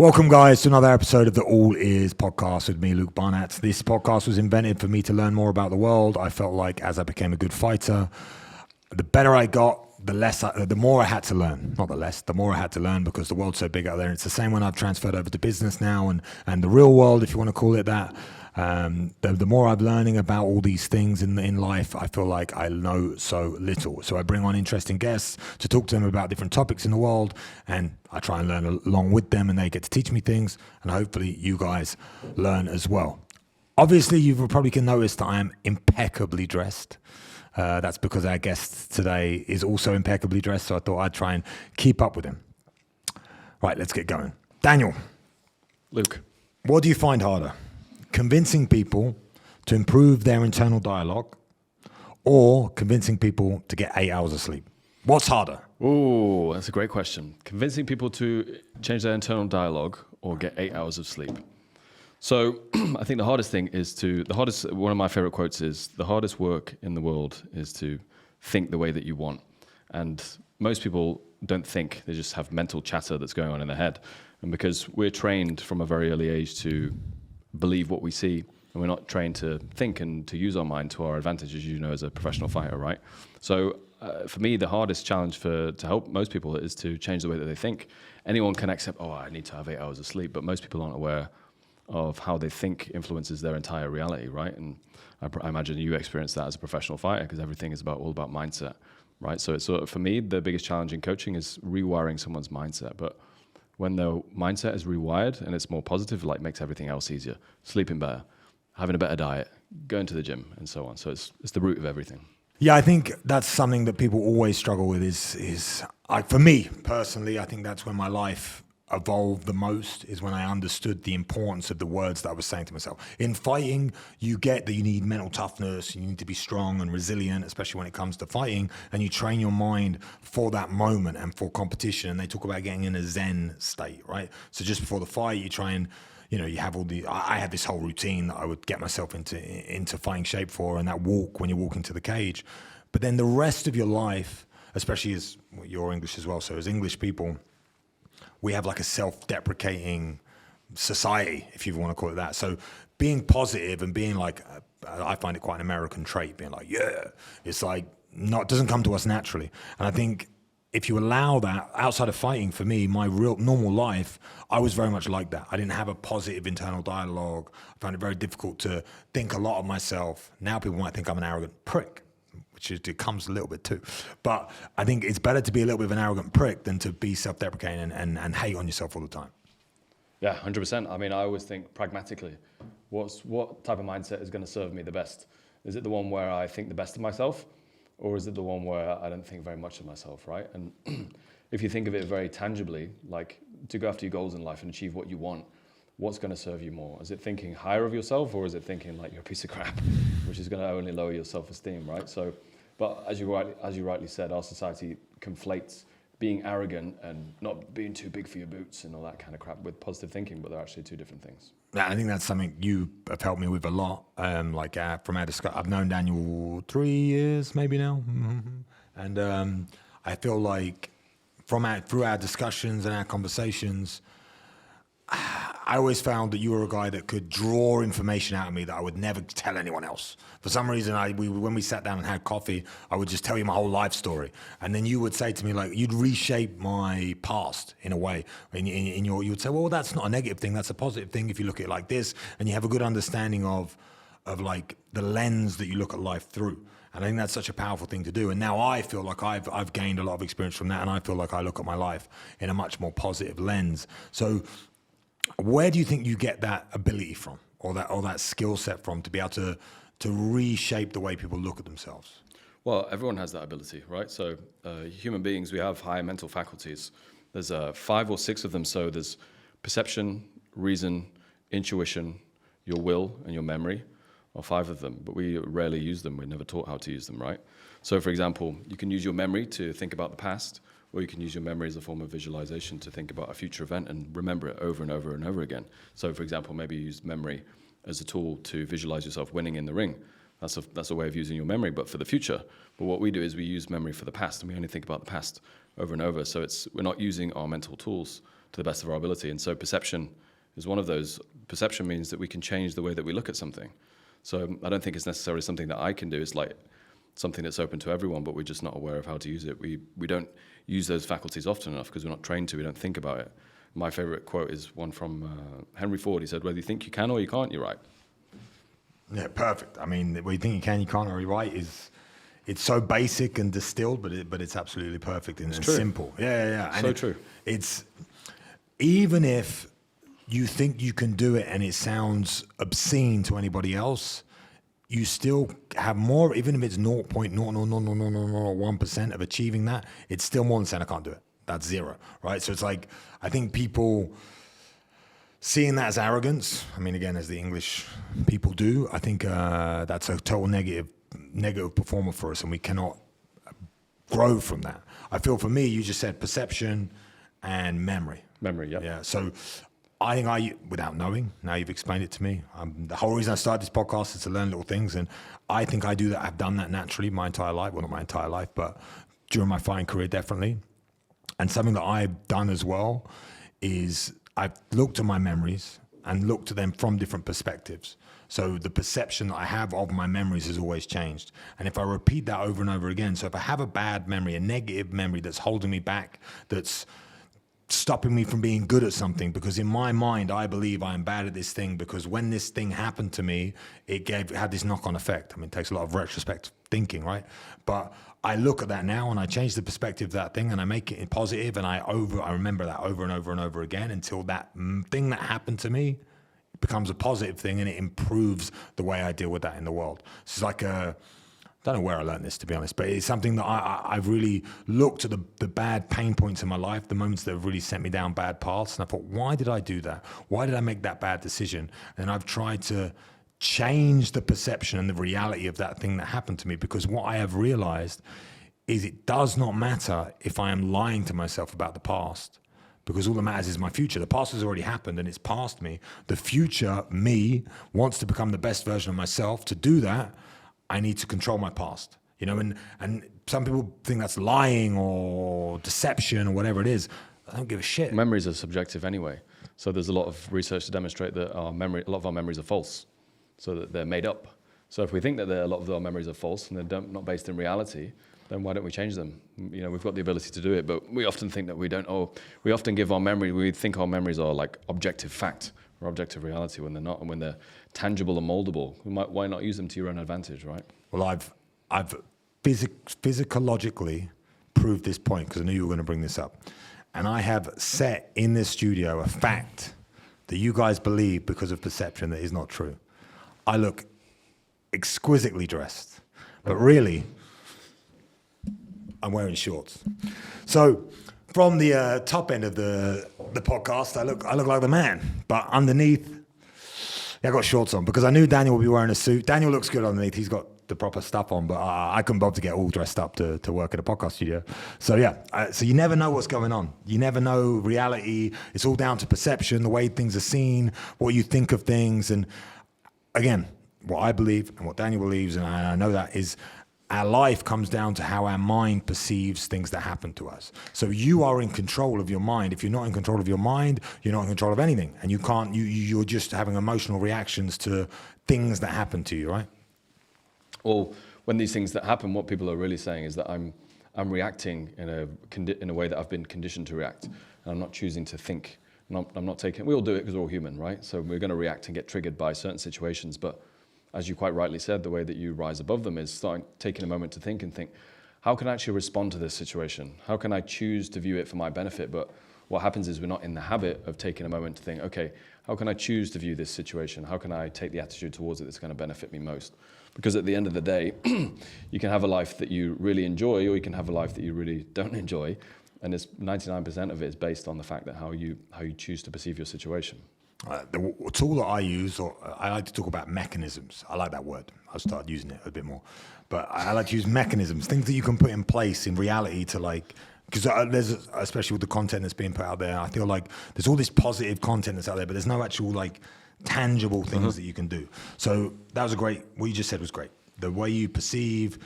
Welcome, guys, to another episode of the All Ears podcast with me, Luke Barnatt. This podcast was invented for me to learn more about the world. I felt like as I became a good fighter, the better I got, the more I had to learn. Not the less, the more I had to learn because the world's so big out there. And it's the same when I've transferred over to business now and the real world, if you want to call it that. The more I'm learning about all these things in life, I feel like I know so little. So I bring on interesting guests to talk to them about different topics in the world, and I try and learn along with them, and they get to teach me things, and hopefully you guys learn as well. Obviously, you probably can notice that I am impeccably dressed. That's because our guest today is also impeccably dressed, so I thought I'd try and keep up with him. Right, let's get going. Daniel. Luke. What do you find harder? Convincing people to improve their internal dialogue or convincing people to get 8 hours of sleep? What's harder? Oh, that's a great question. Convincing people to change their internal dialogue or get 8 hours of sleep. So I think the hardest thing is one of my favorite quotes is, the hardest work in the world is to think the way that you want. And most people don't think, they just have mental chatter that's going on in their head. And because we're trained from a very early age to believe what we see, and we're not trained to think and to use our mind to our advantage, as you know, as a professional fighter, right? So for me, the hardest challenge to help most people is to change the way that they think. Anyone can accept, I need to have 8 hours of sleep, but most people aren't aware of how they think influences their entire reality, right? And I imagine you experience that as a professional fighter because everything is all about mindset, right? So it's for me, the biggest challenge in coaching is rewiring someone's mindset. But when the mindset is rewired and it's more positive, like makes everything else easier. Sleeping better, having a better diet, going to the gym, and so on. So it's the root of everything. Yeah, I think that's something that people always struggle with is for me personally, I think that's when my life evolved the most, is when I understood the importance of the words that I was saying to myself. In fighting, you get that you need mental toughness, you need to be strong and resilient, especially when it comes to fighting, and you train your mind for that moment and for competition. And they talk about getting in a Zen state, right? So just before the fight, you try and, you have I had this whole routine that I would get myself into fighting shape for, and that walk when you walk into the cage. But then the rest of your life, especially as you're English as well, so as English people, we have like a self-deprecating society, if you want to call it that. So being positive and being like, I find it quite an American trait, being like, yeah, it's like, it doesn't come to us naturally. And I think if you allow that outside of fighting, for me, my real normal life, I was very much like that. I didn't have a positive internal dialogue. I found it very difficult to think a lot of myself. Now people might think I'm an arrogant prick, which it comes a little bit too. But I think it's better to be a little bit of an arrogant prick than to be self-deprecating and hate on yourself all the time. Yeah, 100%. I mean, I always think pragmatically, what type of mindset is going to serve me the best? Is it the one where I think the best of myself? Or is it the one where I don't think very much of myself, right? And if you think of it very tangibly, like to go after your goals in life and achieve what you want, what's going to serve you more? Is it thinking higher of yourself, or is it thinking like you're a piece of crap, which is going to only lower your self-esteem, right? So, but as you rightly said, our society conflates being arrogant and not being too big for your boots and all that kind of crap with positive thinking, but they're actually two different things. Yeah, I think that's something you have helped me with a lot. From our discussion, I've known Daniel 3 years maybe now, and I feel like through our discussions and our conversations, I always found that you were a guy that could draw information out of me that I would never tell anyone else. For some reason, when we sat down and had coffee, I would just tell you my whole life story. And then you would say to me, like, you'd reshape my past in a way. You would say, well, that's not a negative thing, that's a positive thing if you look at it like this. And you have a good understanding of like the lens that you look at life through. And I think that's such a powerful thing to do. And now I feel like I've gained a lot of experience from that, and I feel like I look at my life in a much more positive lens. So where do you think you get that ability from, or that skill set from, to be able to reshape the way people look at themselves? Well, everyone has that ability, right? So human beings, we have high mental faculties. There's 5 or 6 of them. So there's perception, reason, intuition, your will, and your memory, or 5 of them. But we rarely use them. We're never taught how to use them, right? So for example, you can use your memory to think about the past, or you can use your memory as a form of visualization to think about a future event and remember it over and over and over again. So for example, maybe you use memory as a tool to visualize yourself winning in the ring. That's a way of using your memory, but for the future. But what we do is we use memory for the past, and we only think about the past over and over. So we're not using our mental tools to the best of our ability. And so perception is one of those. Perception means that we can change the way that we look at something. So I don't think it's necessarily something that I can do. It's like something that's open to everyone, but we're just not aware of how to use it. We don't use those faculties often enough because we're not trained to. We don't think about it. My favorite quote is one from Henry Ford. He said, whether you think you can or you can't, you're right. Yeah, perfect. I mean, whether you think you can, you can't, or you're right it's so basic and distilled, but it's absolutely perfect and simple. Yeah. And true. It's even if you think you can do it and it sounds obscene to anybody else, you still have more, even if it's 0.00001% of achieving that, it's still more than saying I can't do it. That's zero, right? So it's like, I think people seeing that as arrogance, I mean, again, as the English people do, I think that's a total negative performer for us, and we cannot grow from that. I feel for me, you just said perception and memory. Memory, yeah. Yeah, so I think without knowing, now you've explained it to me, the whole reason I started this podcast is to learn little things, and I think I do that. I've done that naturally my entire life. Well, not my entire life, but during my fighting career, definitely. And something that I've done as well is I've looked at my memories and looked at them from different perspectives. So the perception that I have of my memories has always changed. And if I repeat that over and over again, so if I have a bad memory, a negative memory that's holding me back, that's stopping me from being good at something, because in my mind I believe I'm bad at this thing because when this thing happened to me, it had this knock-on effect. I mean, it takes a lot of retrospective thinking, right? But I look at that now and I change the perspective of that thing and I make it positive, and I remember that over and over and over again until that thing that happened to me becomes a positive thing and it improves the way I deal with that in the world. It's like I don't know where I learned this, to be honest, but it's something that I've really looked at the bad pain points in my life, the moments that have really sent me down bad paths, and I thought, why did I do that? Why did I make that bad decision? And I've tried to change the perception and the reality of that thing that happened to me, because what I have realized is it does not matter if I am lying to myself about the past, because all that matters is my future. The past has already happened and it's past me. The future me wants to become the best version of myself. To do that, I need to control my past, you know, and some people think that's lying or deception or whatever it is. I don't give a shit. Memories are subjective anyway. So there's a lot of research to demonstrate that a lot of our memories are false, so that they're made up. So if we think that a lot of our memories are false and they're not based in reality, then why don't we change them? You know, we've got the ability to do it, but we often think that we don't. Or we often give we think our memories are like objective fact or objective reality when they're not, and when they're tangible and moldable. Why not use them to your own advantage, right? Well, I've physiologically proved this point, because I knew you were going to bring this up. And I have set in this studio a fact that you guys believe because of perception that is not true. I look exquisitely dressed, but really, I'm wearing shorts. So from the top end of the podcast, I look like the man, but underneath, I got shorts on because I knew Daniel would be wearing a suit. Daniel looks good underneath. He's got the proper stuff on, but I couldn't bother to get all dressed up to work at a podcast studio. So yeah, so you never know what's going on. You never know reality. It's all down to perception, the way things are seen, what you think of things. And again, what I believe and what Daniel believes, and I know that, is our life comes down to how our mind perceives things that happen to us. So you are in control of your mind. If you're not in control of your mind, you're not in control of anything. And you're just having emotional reactions to things that happen to you, right? Well, when these things that happen, what people are really saying is that I'm reacting in a way that I've been conditioned to react. And I'm not choosing to think. I'm not taking, we all do it because we're all human, right? So we're going to react and get triggered by certain situations, but as you quite rightly said, the way that you rise above them is taking a moment to think, how can I actually respond to this situation? How can I choose to view it for my benefit? But what happens is we're not in the habit of taking a moment to think, okay, how can I choose to view this situation? How can I take the attitude towards it that's going to benefit me most? Because at the end of the day, you can have a life that you really enjoy, or you can have a life that you really don't enjoy. And it's 99% of it is based on the fact that how you choose to perceive your situation. The tool that I use, or I like to talk about mechanisms. I like that word. I've started using it a bit more. But I like to use mechanisms, things that you can put in place in reality to because there's, especially with the content that's being put out there, I feel like there's all this positive content that's out there, but there's no actual tangible things that you can do. So that was what you just said was great. The way you perceive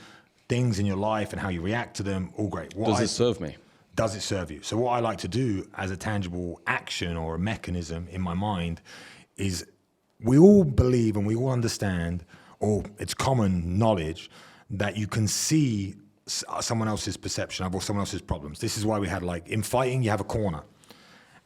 things in your life and how you react to them, all great. Does it serve me? does it serve you? So what I like to do as a tangible action or a mechanism in my mind is we all believe and we all understand, or it's common knowledge, that you can see someone else's perception of or someone else's problems. This is why we had, like, in fighting, you have a corner.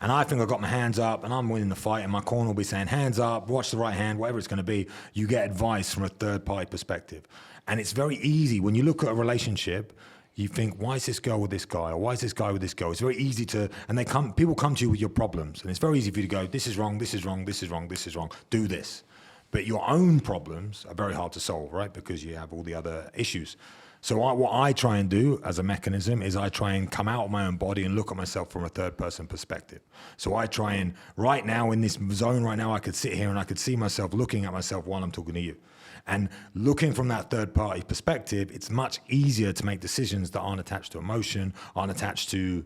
And I think I've got my hands up and I'm winning the fight, and my corner will be saying, hands up, watch the right hand, whatever it's going to be. You get advice from a third party perspective. And it's very easy. When you look at a relationship, you think, why is this girl with this guy? Or why is this guy with this girl? It's very easy to, and people come to you with your problems. And it's very easy for you to go, this is wrong, this is wrong, this is wrong, this is wrong, do this. But your own problems are very hard to solve, right? Because you have all the other issues. So what I try and do as a mechanism is I try and come out of my own body and look at myself from a third person perspective. So I try and, right now in this zone right now, I could sit here and I could see myself looking at myself while I'm talking to you. And looking from that third party perspective, it's much easier to make decisions that aren't attached to emotion, aren't attached to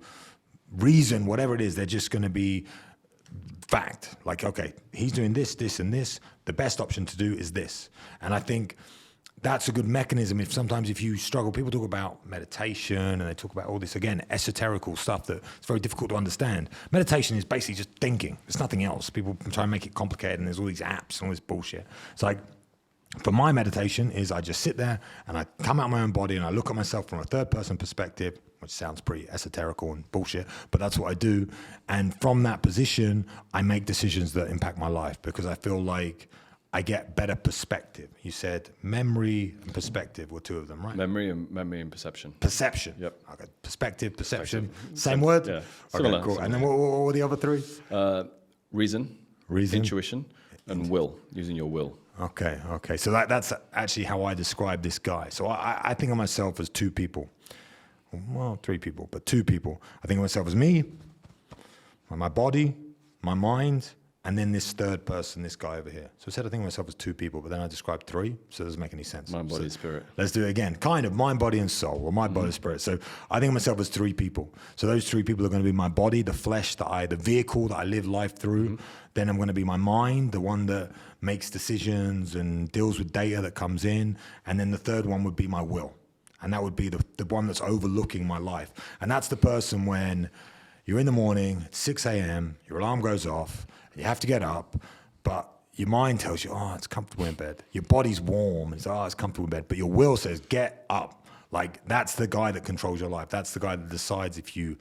reason, whatever it is. They're just going to be fact. Like, okay, he's doing this, this, and this. The best option to do is this. And I think that's a good mechanism. Sometimes if you struggle, people talk about meditation and they talk about all this, again, esoterical stuff that it's very difficult to understand. Meditation is basically just thinking. It's nothing else. People try and make it complicated and there's all these apps and all this bullshit. It's like, for my meditation is I just sit there and I come out of my own body and I look at myself from a third person perspective, which sounds pretty esoterical and bullshit, but that's what I do. And from that position, I make decisions that impact my life because I feel like I get better perspective. You said memory and perspective were two of them, right? Memory and perception. Perception. Yep. Okay. Perspective, perception. Same word? Yeah. Okay, cool. And then what were the other three? Reason, intuition, and will, using your will. Okay. So that's actually how I describe this guy. So I think of myself as two people. Well, three people, but two people. I think of myself as me, my body, my mind, and then this third person, this guy over here. So I said I think of myself as two people, but then I described three, so it doesn't make any sense. Mind, body, spirit. Let's do it again. Kind of mind, body, and soul, or mind, body, spirit. So I think of myself as three people. So those three people are going to be my body, the flesh, the vehicle that I live life through. Then I'm going to be my mind, the one that makes decisions and deals with data that comes in. And then the third one would be my will. And that would be the one that's overlooking my life. And that's the person when you're in the morning, it's 6 a.m., your alarm goes off, you have to get up, but your mind tells you, oh, it's comfortable in bed. Your body's warm, it's comfortable in bed. But your will says, get up. Like, that's the guy that controls your life. That's the guy that decides if you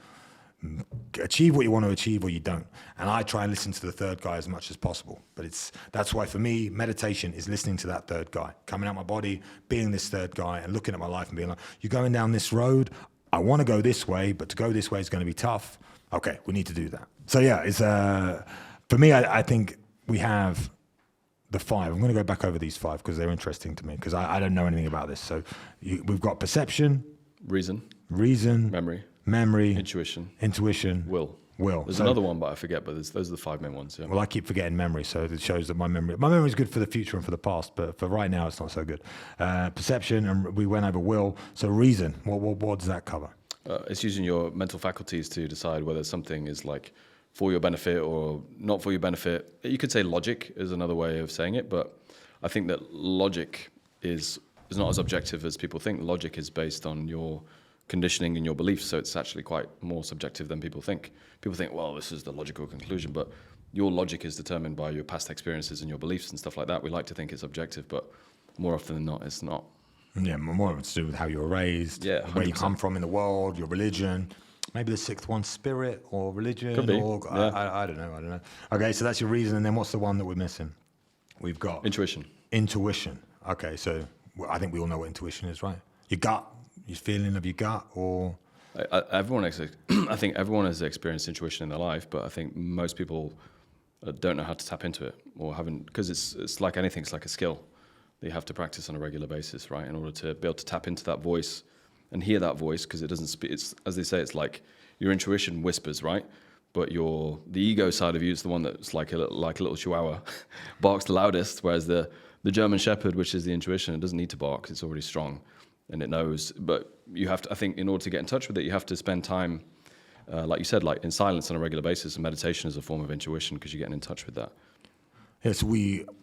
achieve what you want to achieve or you don't. And I try and listen to the third guy as much as possible. But that's why for me, meditation is listening to that third guy, coming out my body, being this third guy and looking at my life and being like, you're going down this road. I want to go this way, but to go this way is going to be tough. Okay, we need to do that. So yeah, it's for me, I think we have the five. I'm going to go back over these five because they're interesting to me because I don't know anything about this. So we've got perception, reason, memory, intuition, will. There's another one, but I forget. But those are the five main ones. Yeah. Well, I keep forgetting memory, so it shows that my memory is good for the future and for the past, but for right now, it's not so good. Perception, and we went over will. So reason, what does that cover? It's using your mental faculties to decide whether something is like for your benefit or not for your benefit. You could say logic is another way of saying it, but I think that logic is not as objective as people think. Logic is based on your conditioning and your beliefs, so it's actually quite more subjective than people think. People think, well, this is the logical conclusion, but your logic is determined by your past experiences and your beliefs and stuff like that. We like to think it's objective, but more often than not, it's not. Yeah, more of it's to do with how you were raised, where you come from in the world, your religion. Maybe the sixth one, spirit or religion. Could be. Or, Yeah. I don't know. Okay, so that's your reason. And then what's the one that we're missing? We've got Intuition. Okay, so I think we all know what intuition is, right? Your gut, your feeling of your gut, or... I think everyone has experienced intuition in their life, but I think most people don't know how to tap into it or haven't, because it's like anything, it's like a skill that you have to practice on a regular basis, right? In order to be able to tap into that voice and hear that voice, because it doesn't speak. It's, as they say, it's like your intuition whispers, right? But the ego side of you is the one that's like a little chihuahua, barks the loudest, whereas the German Shepherd, which is the intuition, it doesn't need to bark, it's already strong and it knows. But you have to, I think, in order to get in touch with it, you have to spend time, like you said, like in silence on a regular basis. And meditation is a form of intuition because you're getting in touch with that. Yes,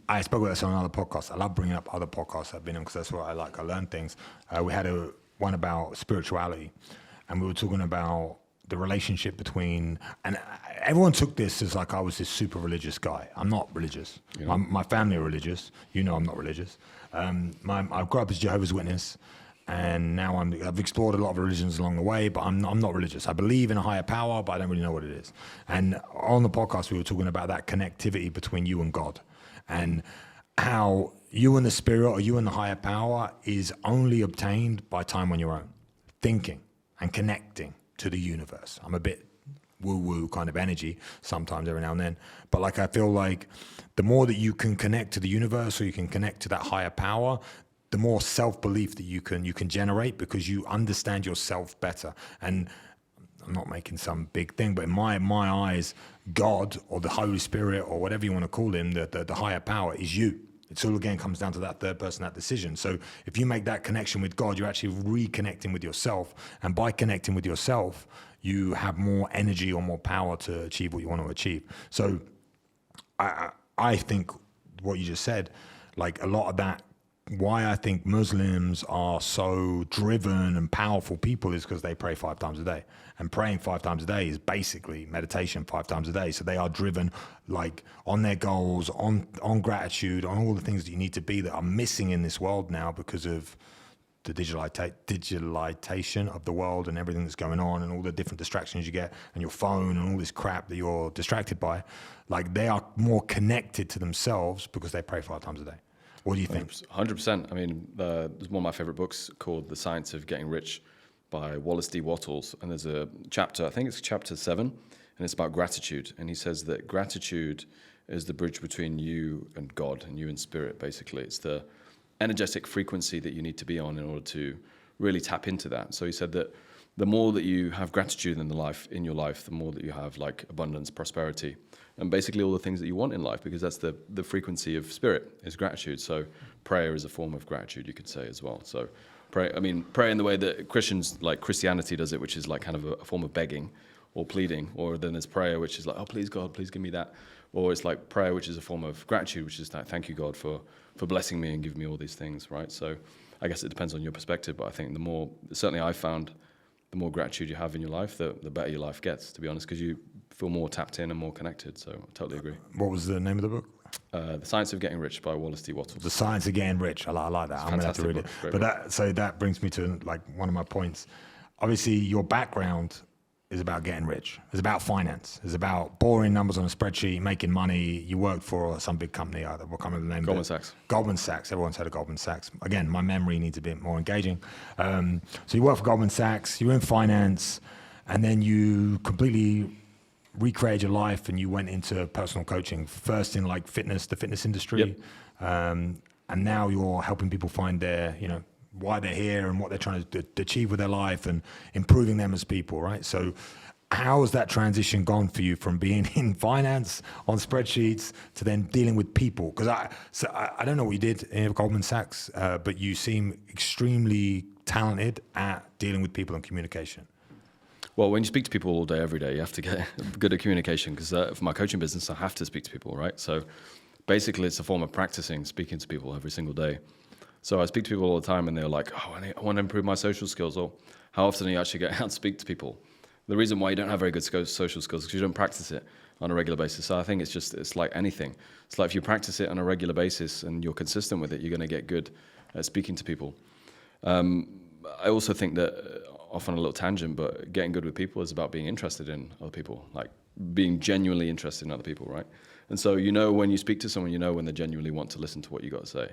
I spoke about this on another podcast. I love bringing up other podcasts I've been on because that's what I like. I learn things. We had one about spirituality, and we were talking about the relationship between, and everyone took this as like I was this super religious guy. I'm not religious. My family are religious. You know I'm not religious. I grew up as Jehovah's Witness, and now I've explored a lot of religions along the way, but I'm not religious. I believe in a higher power, but I don't really know what it is. And on the podcast, we were talking about that connectivity between you and God, and how you and the spirit or you and the higher power is only obtained by time on your own, thinking and connecting to the universe. I'm a bit woo-woo kind of energy sometimes every now and then, but like I feel like the more that you can connect to the universe or you can connect to that higher power, the more self-belief that you can generate, because you understand yourself better. And I'm not making some big thing, but in my eyes, God or the Holy Spirit or whatever you want to call him, the higher power is you. It all again comes down to that third person, that decision. So if you make that connection with God, you're actually reconnecting with yourself. And by connecting with yourself, you have more energy or more power to achieve what you want to achieve. So I think what you just said, like a lot of that, why I think Muslims are so driven and powerful people is because they pray 5 times a day. And praying 5 times a day is basically meditation 5 times a day. So they are driven like on their goals, on gratitude, on all the things that you need to be that are missing in this world now because of the digitalization of the world and everything that's going on and all the different distractions you get and your phone and all this crap that you're distracted by. Like they are more connected to themselves because they pray 5 times a day. What do you think? 100%. I mean, there's one of my favorite books called The Science of Getting Rich by Wallace D. Wattles. And there's a chapter, I think it's chapter 7, and it's about gratitude. And he says that gratitude is the bridge between you and God and you and spirit, basically. It's the energetic frequency that you need to be on in order to really tap into that. So he said that the more that you have gratitude in your life, the more that you have like abundance, prosperity, and basically all the things that you want in life, because that's the frequency of spirit is gratitude. So prayer is a form of gratitude, you could say as well. So pray in the way that Christians, like Christianity does it, which is like kind of a form of begging or pleading, or then there's prayer, which is like, oh, please God, please give me that. Or it's like prayer, which is a form of gratitude, which is like, thank you, God, for blessing me and giving me all these things, right? So I guess it depends on your perspective, but I think certainly I found the more gratitude you have in your life, the better your life gets, to be honest, because you feel more tapped in and more connected. So I totally agree. What was the name of the book? The Science of Getting Rich by Wallace D. Wattles. The Science of Getting Rich. I like that. I'm going to have to read it. But that brings me to like one of my points. Obviously, your background is about getting rich. It's about finance. It's about boring numbers on a spreadsheet, making money. You worked for some big company. I can't remember the name. Goldman Sachs. Goldman Sachs. Everyone's heard of Goldman Sachs. Again, my memory needs a bit more engaging. So you worked for Goldman Sachs. You were in finance, and then you completely recreated your life, and you went into personal coaching. First in like the fitness industry, and now you're helping people find their, why they're here and what they're trying to achieve with their life and improving them as people, right? So how has that transition gone for you from being in finance on spreadsheets to then dealing with people? Because I don't know what you did in Goldman Sachs, but you seem extremely talented at dealing with people and communication. Well, when you speak to people all day, every day, you have to get good at communication, because for my coaching business, I have to speak to people, right? So basically it's a form of practicing speaking to people every single day. So I speak to people all the time and they're like, oh, I want to improve my social skills. Or how often are you actually getting out to speak to people? The reason why you don't have very good social skills is because you don't practice it on a regular basis. So I think it's like anything. It's like if you practice it on a regular basis and you're consistent with it, you're going to get good at speaking to people. I also think that, off on a little tangent, but getting good with people is about being interested in other people, like being genuinely interested in other people, right? And so when you speak to someone, when they genuinely want to listen to what you got to say,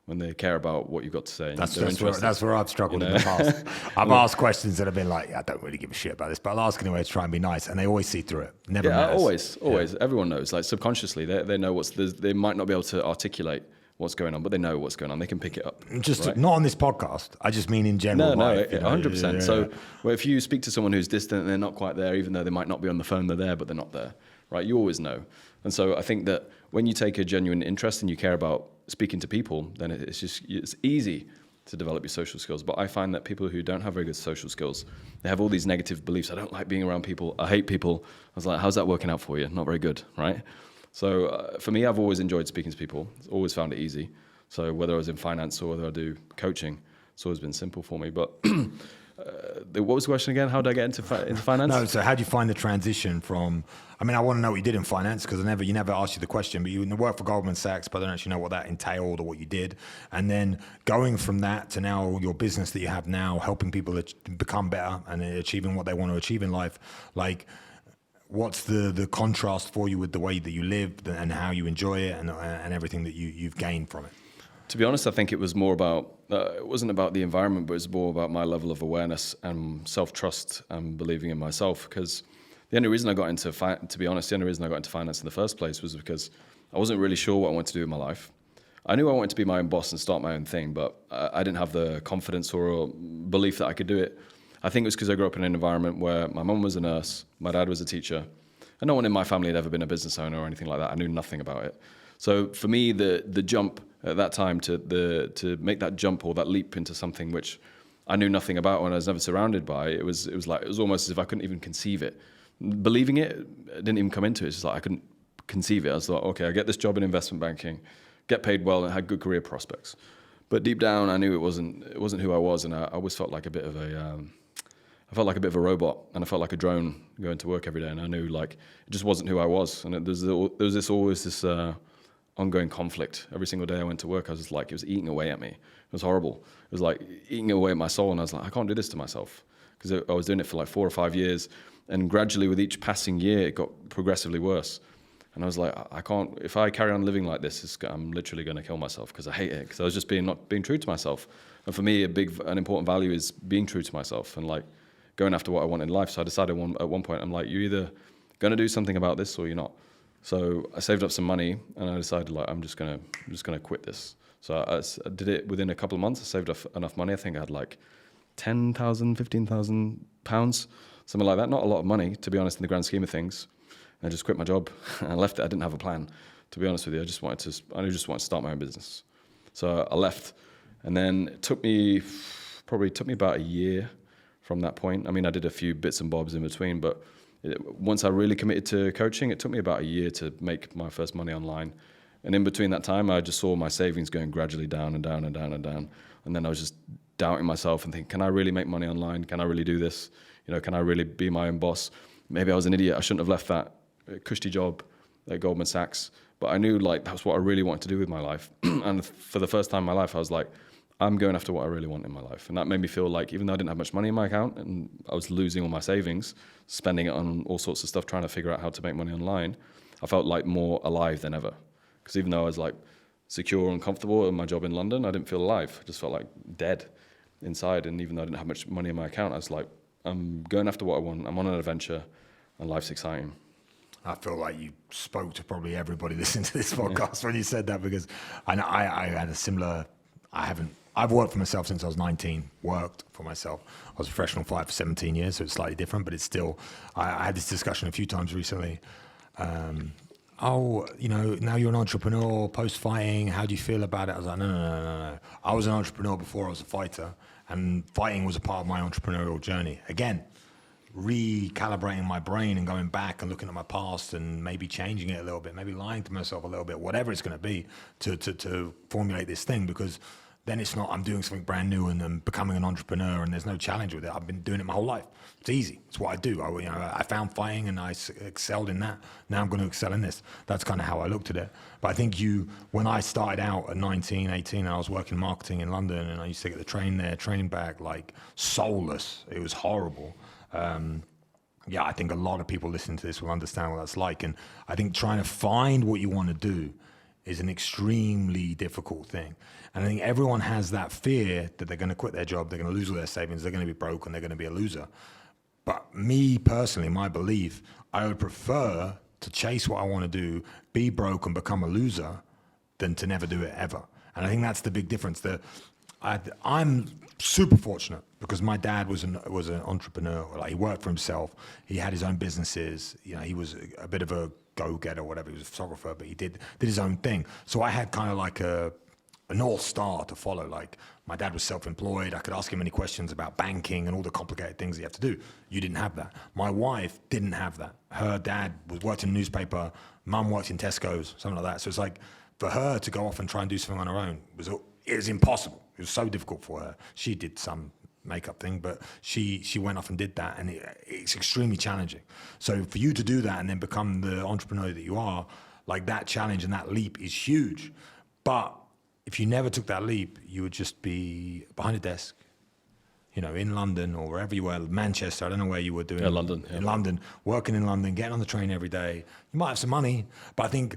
when they care about what you've got to say. That's where I've struggled in the past. I've asked questions that have been like, I don't really give a shit about this, but I'll ask anyway to try and be nice, and they always see through it. Never matters. Always. Yeah. Everyone knows. Like subconsciously, they know they might not be able to articulate what's going on, but they know what's going on. They can pick it up. Just not on this podcast. I just mean in general. No, 100%. Yeah. So if you speak to someone who's distant and they're not quite there, even though they might not be on the phone, they're there, but they're not there, right? You always know. And so I think that when you take a genuine interest and you care about speaking to people, then it's easy to develop your social skills. But I find that people who don't have very good social skills, they have all these negative beliefs. I don't like being around people. I hate people. I was like, how's that working out for you? Not very good, right? So for me, I've always enjoyed speaking to people. Always found it easy. So whether I was in finance or whether I do coaching, it's always been simple for me. But what was the question again? How did I get into finance? No, so how do you find the transition from, I mean, I want to know what you did in finance because you never asked you the question, but you worked for Goldman Sachs, but I don't actually know what that entailed or what you did. And then going from that to now your business that you have now, helping people become better and achieving what they want to achieve in life, like, what's the contrast for you with the way that you live and how you enjoy it and everything that you've gained from it? To be honest, I think it was more about, it wasn't about the environment, but it was more about my level of awareness and self-trust and believing in myself. Because the only reason I got into, to be honest, the only reason I got into finance in the first place was because I wasn't really sure what I wanted to do in my life. I knew I wanted to be my own boss and start my own thing, but I didn't have the confidence or belief that I could do it. I think it was because I grew up in an environment where my mum was a nurse, my dad was a teacher, and no one in my family had ever been a business owner or anything like that. I knew nothing about it. So for me, the jump at that time to make that jump or that leap into something which I knew nothing about and I was never surrounded by, it was almost as if I couldn't even conceive it. Believing it didn't even come into it. It's just like I couldn't conceive it. I was like, okay, I get this job in investment banking, get paid well, and had good career prospects. But deep down, I knew it wasn't who I was, and I always felt like a bit of a robot, and I felt like a drone going to work every day, and I knew like it just wasn't who I was, and there was always this ongoing conflict. Every single day I went to work, I was just like, it was eating away at me. It was horrible. It was like eating away at my soul, and I was like, I can't do this to myself, because I was doing it for like 4 or 5 years, and gradually with each passing year, it got progressively worse. And I was like, I can't, if I carry on living like this, I'm literally going to kill myself because I hate it, because I was just not being true to myself. And for me, an important value is being true to myself and like going after what I want in life. So I decided at one point, I'm like, you're either going to do something about this or you're not. So I saved up some money and I decided like, I'm just going to quit this. So I did it within a couple of months. I saved up enough money. I think I had like 10,000, 15,000 pounds, something like that. Not a lot of money, to be honest, in the grand scheme of things. I just quit my job. I left it. I didn't have a plan, to be honest with you. I just wanted to start my own business. So I left, and then it took me about a year from that point. I mean, I did a few bits and bobs in between, but once I really committed to coaching, it took me about a year to make my first money online. And in between that time, I just saw my savings going gradually down and down and down and down. And then I was just doubting myself and thinking, can I really make money online? Can I really do this? Can I really be my own boss? Maybe I was an idiot. I shouldn't have left that cushy job at Goldman Sachs. But I knew like that's what I really wanted to do with my life. And for the first time in my life, I was like, I'm going after what I really want in my life. And that made me feel like, even though I didn't have much money in my account and I was losing all my savings, spending it on all sorts of stuff, trying to figure out how to make money online, I felt like more alive than ever. Because even though I was like secure and comfortable in my job in London, I didn't feel alive. I just felt like dead inside. And even though I didn't have much money in my account, I was like, I'm going after what I want. I'm on an adventure and life's exciting. I feel like you spoke to probably everybody listening to this podcast when you said that, because I had a similar, I've worked for myself since I was 19, worked for myself. I was a professional fighter for 17 years, so it's slightly different, but it's still, I had this discussion a few times recently. Now you're an entrepreneur post-fighting, how do you feel about it? I was like, no. I was an entrepreneur before I was a fighter, and fighting was a part of my entrepreneurial journey. Again, recalibrating my brain and going back and looking at my past and maybe changing it a little bit, maybe lying to myself a little bit, whatever it's going to be to formulate this thing, because then it's not I'm doing something brand new and I'm becoming an entrepreneur and there's no challenge with it. I've been doing it my whole life. It's easy. It's what I do. I found fighting and I excelled in that. Now I'm going to excel in this. That's kind of how I looked at it. But I think when I started out at 19, 18, I was working marketing in London, and I used to get the train back like soulless. It was horrible. I think a lot of people listening to this will understand what that's like. And I think trying to find what you want to do is an extremely difficult thing. And I think everyone has that fear that they're going to quit their job, they're going to lose all their savings, they're going to be broke, and they're going to be a loser. But me personally, my belief, I would prefer to chase what I want to do, be broke and become a loser, than to never do it ever. And I think that's the big difference. I'm super fortunate because my dad was an entrepreneur. Like, he worked for himself. He had his own businesses. He was a bit of a go-getter or whatever. He was a photographer, but he did his own thing. So I had kind of like a North Star to follow. Like, my dad was self-employed. I could ask him any questions about banking and all the complicated things you have to do. You didn't have that. My wife didn't have that. Her dad worked in a newspaper. Mum worked in Tesco's, something like that. So it's like, for her to go off and try and do something on her own it was impossible. It was so difficult for her. She did some makeup thing, but she went off and did that, and it's extremely challenging. So for you to do that and then become the entrepreneur that you are, like that challenge and that leap is huge. But if you never took that leap, you would just be behind a desk, you know, in London or wherever you were, Manchester, I don't know where you were doing. Yeah, London. Yeah. In London, working in London, getting on the train every day. You might have some money, but I think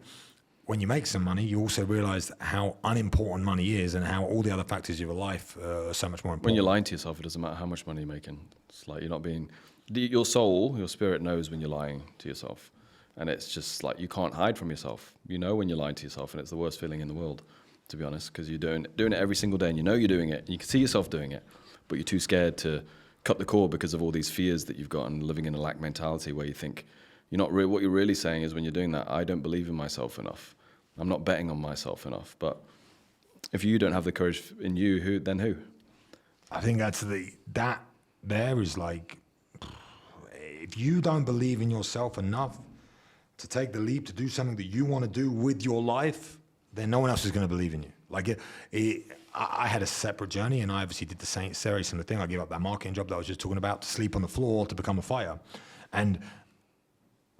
when you make some money, you also realize how unimportant money is and how all the other factors of your life are so much more important. When you're lying to yourself, it doesn't matter how much money you're making. It's like you're not being... Your soul, your spirit knows when you're lying to yourself. And it's just like you can't hide from yourself. You know when you're lying to yourself, and it's the worst feeling in the world, to be honest, because you're doing it every single day, and you know you're doing it, and you can see yourself doing it, but you're too scared to cut the cord because of all these fears that you've got and living in a lack mentality where you think you're not what you're really saying is when you're doing that, I don't believe in myself enough. I'm not betting on myself enough. But if you don't have the courage in you, who? I think that's that there is like, if you don't believe in yourself enough to take the leap to do something that you want to do with your life, then no one else is going to believe in you. Like I had a separate journey, and I obviously did the same, very similar thing. I gave up that marketing job that I was just talking about to sleep on the floor to become a fighter. And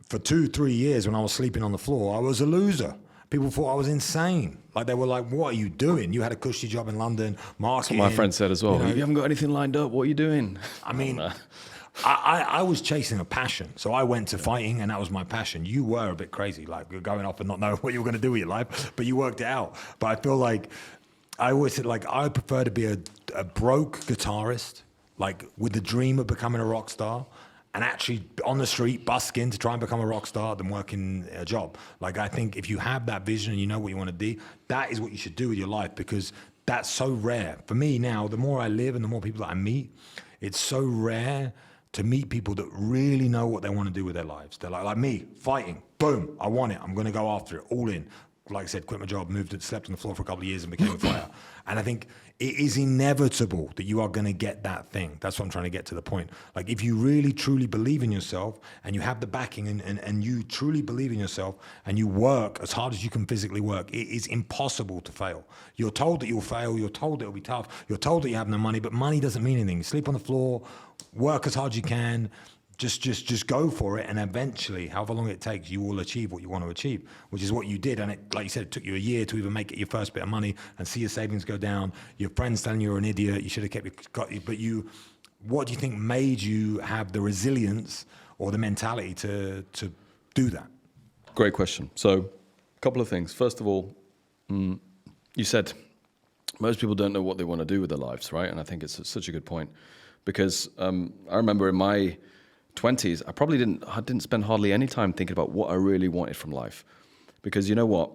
for 2-3 years when I was sleeping on the floor, I was a loser. People thought I was insane. Like they were like, what are you doing? You had a cushy job in London, marketing. That's what my friend said as well. You know, you haven't got anything lined up. What are you doing? I mean, I was chasing a passion. So I went to fighting, and that was my passion. You were a bit crazy, like you're going off and not knowing what you were going to do with your life, but you worked it out. But I feel like I always said, like, I prefer to be a broke guitarist, like with the dream of becoming a rock star, and actually on the street busking to try and become a rock star than working a job. Like, I think if you have that vision and you know what you want to do, that is what you should do with your life, because that's so rare. For me now, the more I live and the more people that I meet, it's so rare to meet people that really know what they want to do with their lives. They're like me, fighting, boom, I want it, I'm going to go after it, all in. Like I said, quit my job, slept on the floor for a couple of years and became a fighter. And I think it is inevitable that you are going to get that thing. That's what I'm trying to get to the point. Like if you really, truly believe in yourself and you have the backing and you truly believe in yourself and you work as hard as you can physically work, it is impossible to fail. You're told that you'll fail. You're told it'll be tough. You're told that you have no money, but money doesn't mean anything. Sleep on the floor, work as hard as you can. Just go for it, and eventually, however long it takes, you will achieve what you want to achieve, which is what you did. And it, like you said, it took you a year to even make it your first bit of money and see your savings go down. Your friends telling you you're an idiot, you should have what do you think made you have the resilience or the mentality to do that? Great question. So, a couple of things. First of all, you said most people don't know what they want to do with their lives, right? And I think it's such a good point, because I remember in my 20s, I didn't spend hardly any time thinking about what I really wanted from life, because you know what,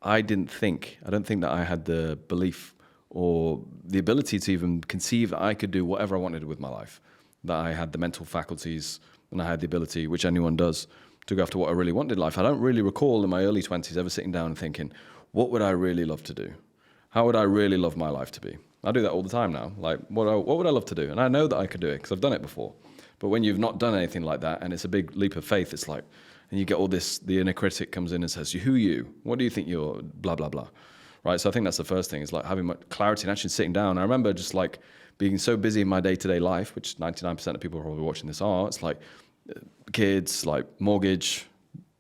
I don't think that I had the belief or the ability to even conceive that I could do whatever I wanted with my life, that I had the mental faculties and I had the ability, which anyone does, to go after what I really wanted in life. I don't really recall in my early 20s ever sitting down and thinking, what would I really love to do? How would I really love my life to be? I do that all the time now. Like, what would I love to do? And I know that I could do it because I've done it before. But when you've not done anything like that, and it's a big leap of faith, it's like, and you get all this, the inner critic comes in and says, who are you? What do you think you're, blah, blah, blah. Right? So I think that's the first thing, is like having clarity and actually sitting down. I remember just like being so busy in my day-to-day life, which 99% of people probably watching this are. It's like kids, like mortgage,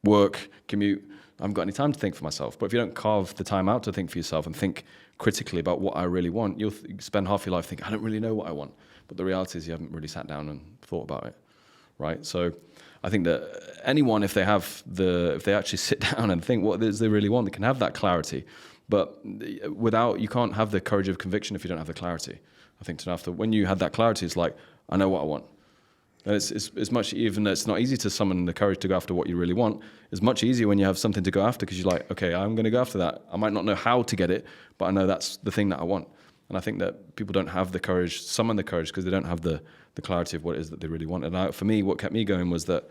work, commute. I haven't got any time to think for myself. But if you don't carve the time out to think for yourself and think critically about what I really want, you'll spend half your life thinking, I don't really know what I want. But the reality is you haven't really sat down and thought about it, right? So I think that anyone, if they actually sit down and think what it is they really want, they can have that clarity. But you can't have the courage of conviction if you don't have the clarity. I think when you have that clarity, it's like, I know what I want. And it's much, even though it's not easy to summon the courage to go after what you really want, it's much easier when you have something to go after, because you're like, okay, I'm going to go after that. I might not know how to get it, but I know that's the thing that I want. And I think that people don't have the courage, summon the courage, because they don't have the clarity of what it is that they really want. And for me, what kept me going was that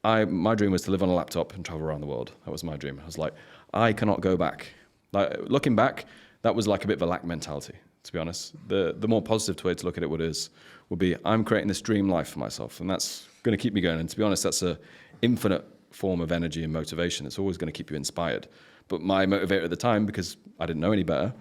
my dream was to live on a laptop and travel around the world. That was my dream. I was like, I cannot go back. Like, looking back, that was like a bit of a lack mentality, to be honest. The more positive way to look at it would be, I'm creating this dream life for myself, and that's going to keep me going. And to be honest, that's an infinite form of energy and motivation. It's always going to keep you inspired. But my motivator at the time, because I didn't know any better,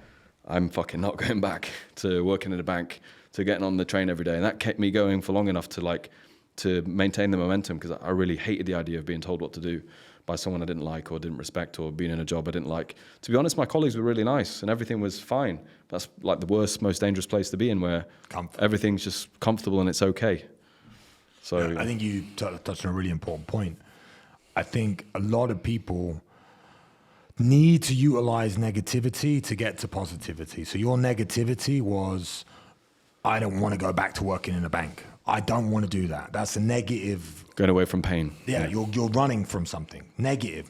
I'm fucking not going back to working in a bank to getting on the train every day. And that kept me going for long enough to maintain the momentum, because I really hated the idea of being told what to do by someone I didn't like or didn't respect, or being in a job I didn't like. To be honest, my colleagues were really nice and everything was fine. That's like the worst, most dangerous place to be in, where everything's just comfortable and it's okay. So yeah, I think you touched on a really important point. I think a lot of people need to utilize negativity to get to positivity. So your negativity was, I don't want to go back to working in a bank. I don't want to do that. That's a negative. Going away from pain. Yeah, you're running from something. Negative.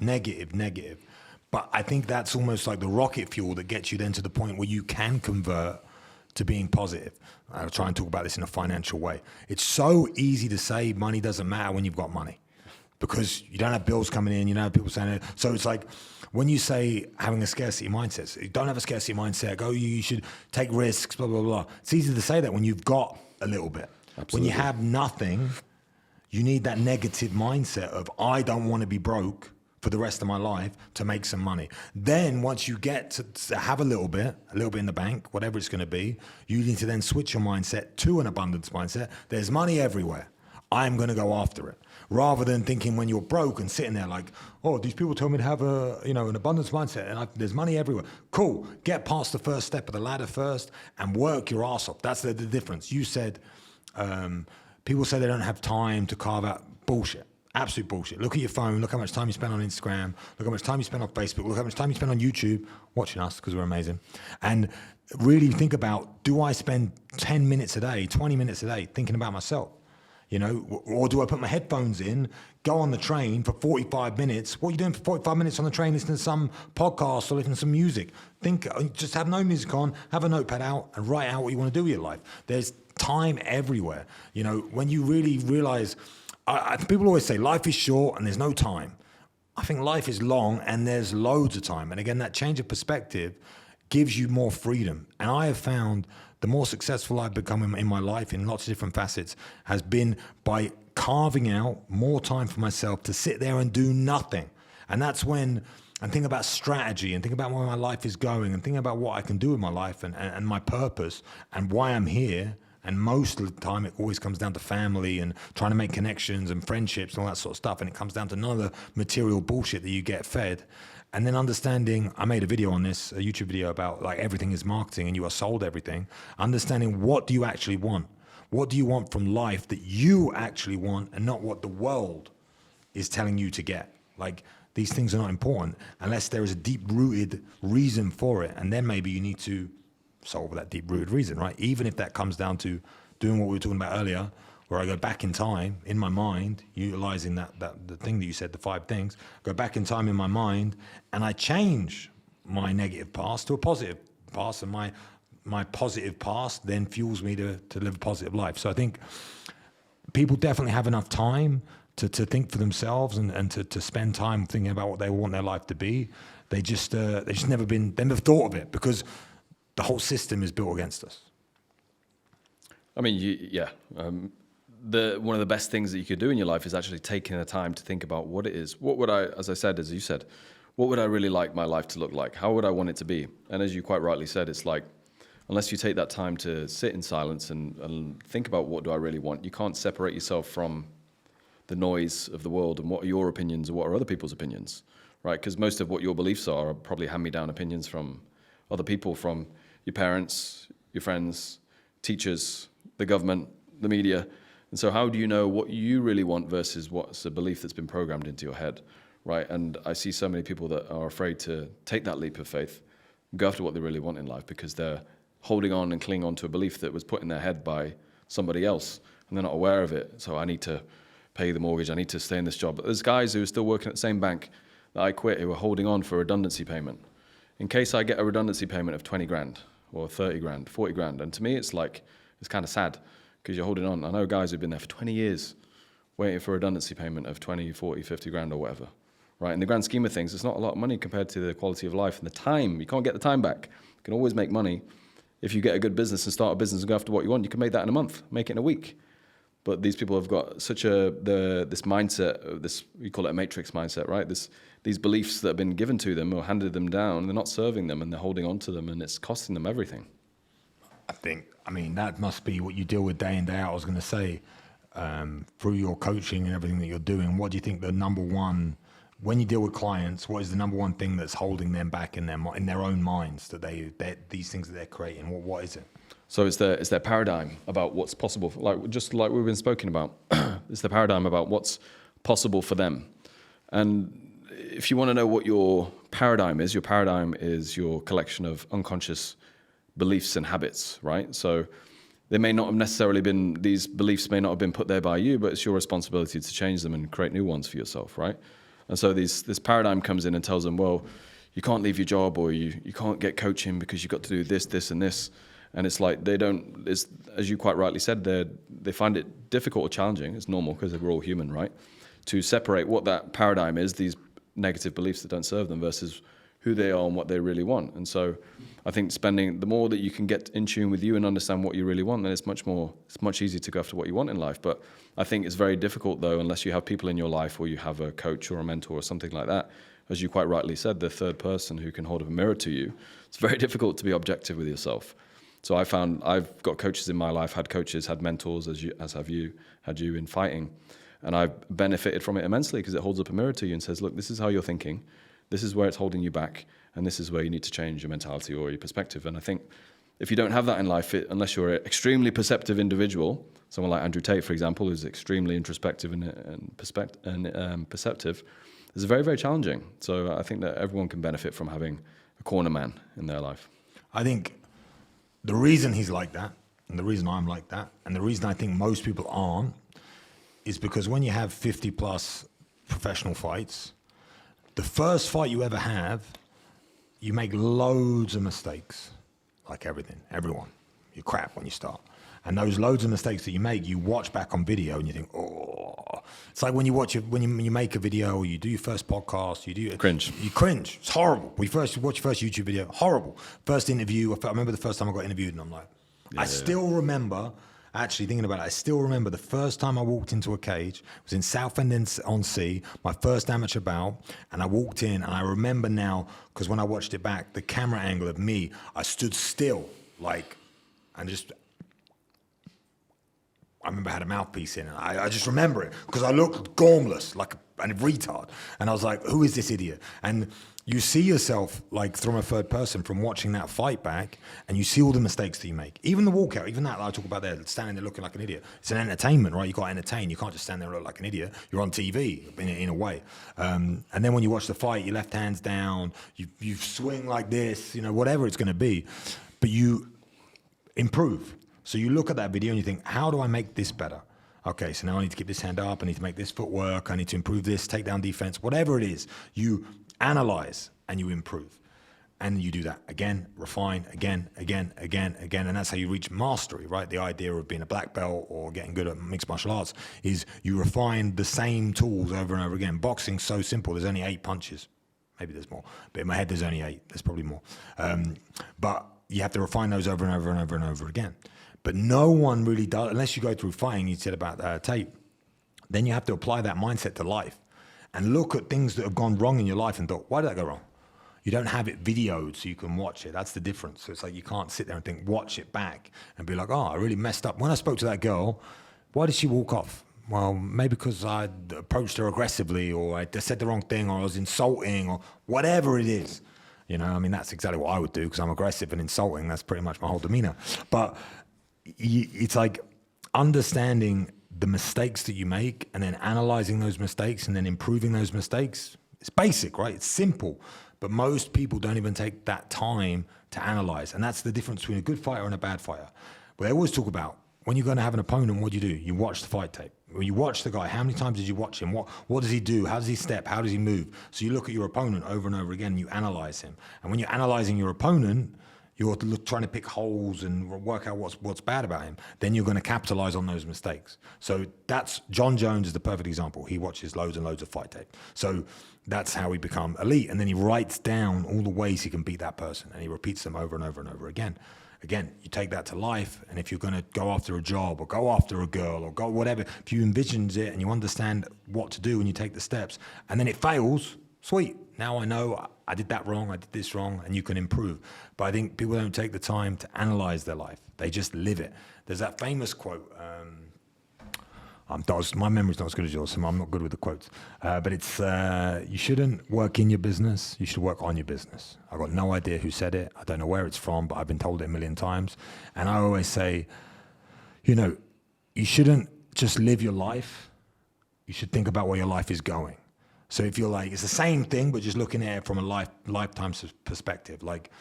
But I think that's almost like the rocket fuel that gets you then to the point where you can convert to being positive. I'll try and talk about this in a financial way. It's so easy to say money doesn't matter when you've got money, because you don't have bills coming in, you don't have people saying it. So it's like when you say having a scarcity mindset, so you don't have a scarcity mindset, you should take risks, blah, blah, blah. It's easy to say that when you've got a little bit. Absolutely. When you have nothing, you need that negative mindset of, I don't want to be broke for the rest of my life to make some money. Then once you get to have a little bit in the bank, whatever it's going to be, you need to then switch your mindset to an abundance mindset. There's money everywhere. I'm going to go after it. Rather than thinking when you're broke and sitting there like, oh, these people told me to have an abundance mindset and there's money everywhere. Cool. Get past the first step of the ladder first and work your ass off. That's the difference. You said, people say they don't have time to carve out. Bullshit. Absolute bullshit. Look at your phone. Look how much time you spend on Instagram. Look how much time you spend on Facebook. Look how much time you spend on YouTube watching us, because we're amazing. And really think about, do I spend 10 minutes a day, 20 minutes a day thinking about myself? Or do I put my headphones in, go on the train for 45 minutes? What are you doing for 45 minutes on the train, listening to some podcast or listening to some music? Just have no music on, have a notepad out and write out what you want to do with your life. There's time everywhere. When you really realize, people always say life is short and there's no time. I think life is long and there's loads of time. And again, that change of perspective gives you more freedom. And I have found the more successful I've become in my life in lots of different facets has been by carving out more time for myself to sit there and do nothing. And that's when I think about strategy and think about where my life is going and think about what I can do with my life and my purpose and why I'm here. And most of the time, it always comes down to family and trying to make connections and friendships and all that sort of stuff. And it comes down to none of the material bullshit that you get fed. And then understanding, I made a video on this, a YouTube video about like everything is marketing and you are sold everything. Understanding, what do you actually want? What do you want from life that you actually want, and not what the world is telling you to get? Like, these things are not important unless there is a deep-rooted reason for it. And then maybe you need to solve that deep-rooted reason, right? Even if that comes down to doing what we were talking about earlier, where I go back in time in my mind, utilizing the thing that you said, the 5 things, go back in time in my mind, and I change my negative past to a positive past, and my positive past then fuels me to live a positive life. So I think people definitely have enough time to think for themselves and to spend time thinking about what they want their life to be. They just never thought of it, because the whole system is built against us. I mean, one of the best things that you could do in your life is actually taking the time to think about what it is. What would I, as you said, what would I really like my life to look like? How would I want it to be? And as you quite rightly said, it's like, unless you take that time to sit in silence and think about what do I really want, you can't separate yourself from the noise of the world and what are your opinions and what are other people's opinions, right? Because most of what your beliefs are probably hand-me-down opinions from other people, from your parents, your friends, teachers, the government, the media. And so how do you know what you really want versus what's a belief that's been programmed into your head, right? And I see so many people that are afraid to take that leap of faith, go after what they really want in life, because they're holding on and clinging on to a belief that was put in their head by somebody else, and they're not aware of it. So I need to pay the mortgage, I need to stay in this job. But there's guys who are still working at the same bank that I quit who are holding on for a redundancy payment. In case I get a redundancy payment of 20 grand or 30 grand, 40 grand. And to me, it's kind of sad, because you're holding on. I know guys who've been there for 20 years waiting for a redundancy payment of 20, 40, 50 grand or whatever, right? In the grand scheme of things, it's not a lot of money compared to the quality of life and the time. You can't get the time back. You can always make money. If you get a good business and start a business and go after what you want, you can make that in a month, make it in a week. But these people have got such this mindset, this, we call it a matrix mindset, right? These beliefs that have been given to them or handed them down, they're not serving them and they're holding on to them, and it's costing them everything. I mean, that must be what you deal with day in, day out. I was going to say, through your coaching and everything that you're doing, what do you think the number one, when you deal with clients, what is the number one thing that's holding them back in their own minds, that these things that they're creating? What is it? So it's their paradigm about what's possible, just like we've been speaking about. It's the paradigm about what's possible for them. And if you want to know what your paradigm is your collection of unconscious beliefs and habits, right? So they may not have necessarily been, these beliefs may not have been put there by you, but it's your responsibility to change them and create new ones for yourself, right? And so this paradigm comes in and tells them, well, you can't leave your job, or you can't get coaching because you've got to do this, and this. And it's like as you quite rightly said, they find it difficult or challenging. It's normal because we're all human, right? To separate what that paradigm is, these negative beliefs that don't serve them, versus who they are and what they really want. And so I think the more that you can get in tune with you and understand what you really want, then it's much easier to go after what you want in life. But I think it's very difficult, though, unless you have people in your life, or you have a coach or a mentor or something like that. As you quite rightly said, the third person who can hold up a mirror to you, it's very difficult to be objective with yourself. So I found I've got coaches in my life, had coaches, had mentors, as have you, had you in fighting. And I've benefited from it immensely, because it holds up a mirror to you and says, look, this is how you're thinking. This is where it's holding you back. And this is where you need to change your mentality or your perspective. And I think if you don't have that in life, unless you're an extremely perceptive individual, someone like Andrew Tate, for example, who's extremely introspective and perceptive, is very, very challenging. So I think that everyone can benefit from having a corner man in their life. I think the reason he's like that, and the reason I'm like that, and the reason I think most people aren't, is because when you have 50 plus professional fights, the first fight you ever have, you make loads of mistakes, like everyone. You crap when you start. And those loads of mistakes that you make, you watch back on video and you think, oh. It's like when you make a video, or you do your first podcast, cringe. You cringe. It's horrible. When you watch your first YouTube video, horrible. First interview, I remember the first time I got interviewed, and I'm like, I still remember. Actually, thinking about it, I still remember the first time I walked into a cage. It was in Southend-on-Sea, my first amateur bout, and I walked in, and I remember now, because when I watched it back, the camera angle of me, I stood still, and just, I remember I had a mouthpiece in, and I just remember it, because I looked gormless, like a retard, and I was like, who is this idiot? And you see yourself, from a third person, from watching that fight back, and you see all the mistakes that you make. Even the walkout, even that I talk about there, standing there looking like an idiot. It's an entertainment, right? You've got to entertain. You can't just stand there and look like an idiot. You're on TV, in a way. And then when you watch the fight, your left hand's down, you swing like this, whatever it's going to be. But you improve. So you look at that video and you think, how do I make this better? Okay, so now I need to keep this hand up, I need to make this footwork, I need to improve this, takedown defense, whatever it is. You analyze and you improve. And you do that again, refine, again, and that's how you reach mastery, right? The idea of being a black belt or getting good at mixed martial arts is you refine the same tools over and over again. Boxing's so simple, there's only 8 punches. Maybe there's more, but in my head there's only 8, there's probably more. But you have to refine those over and over and over and over again. But no one really does, unless you go through fighting, you said about Tate, then you have to apply that mindset to life and look at things that have gone wrong in your life and thought, why did that go wrong? You don't have it videoed so you can watch it. That's the difference. So it's like you can't sit there and think, watch it back and be like, oh, I really messed up. When I spoke to that girl, why did she walk off? Well, maybe because I approached her aggressively, or I said the wrong thing, or I was insulting, or whatever it is. That's exactly what I would do, because I'm aggressive and insulting. That's pretty much my whole demeanor. But it's like understanding the mistakes that you make and then analyzing those mistakes and then improving those mistakes. It's basic, right? It's simple, but most people don't even take that time to analyze. And that's the difference between a good fighter and a bad fighter. But they always talk about, when you're going to have an opponent, what do? You watch the fight tape. When you watch the guy, how many times did you watch him? What does he do? How does he step? How does he move? So you look at your opponent over and over again, and you analyze him. And when you're analyzing your opponent, you're trying to pick holes and work out what's bad about him, then you're going to capitalize on those mistakes. So that's, John Jones is the perfect example. He watches loads and loads of fight tape. So that's how he become elite. And then he writes down all the ways he can beat that person, and he repeats them over and over and over again. Again, you take that to life, and if you're going to go after a job or go after a girl or go whatever, if you envision it and you understand what to do and you take the steps, and then it fails, sweet. Now I know I did that wrong, I did this wrong, and you can improve. But I think people don't take the time to analyze their life. They just live it. There's that famous quote, my memory's not as good as yours, so I'm not good with the quotes. But it's, you shouldn't work in your business, you should work on your business. I've got no idea who said it. I don't know where it's from, but I've been told it a million times. And I always say, you know, you shouldn't just live your life. You should think about where your life is going. So if you're like, it's the same thing, but just looking at it from a lifetime perspective. Like,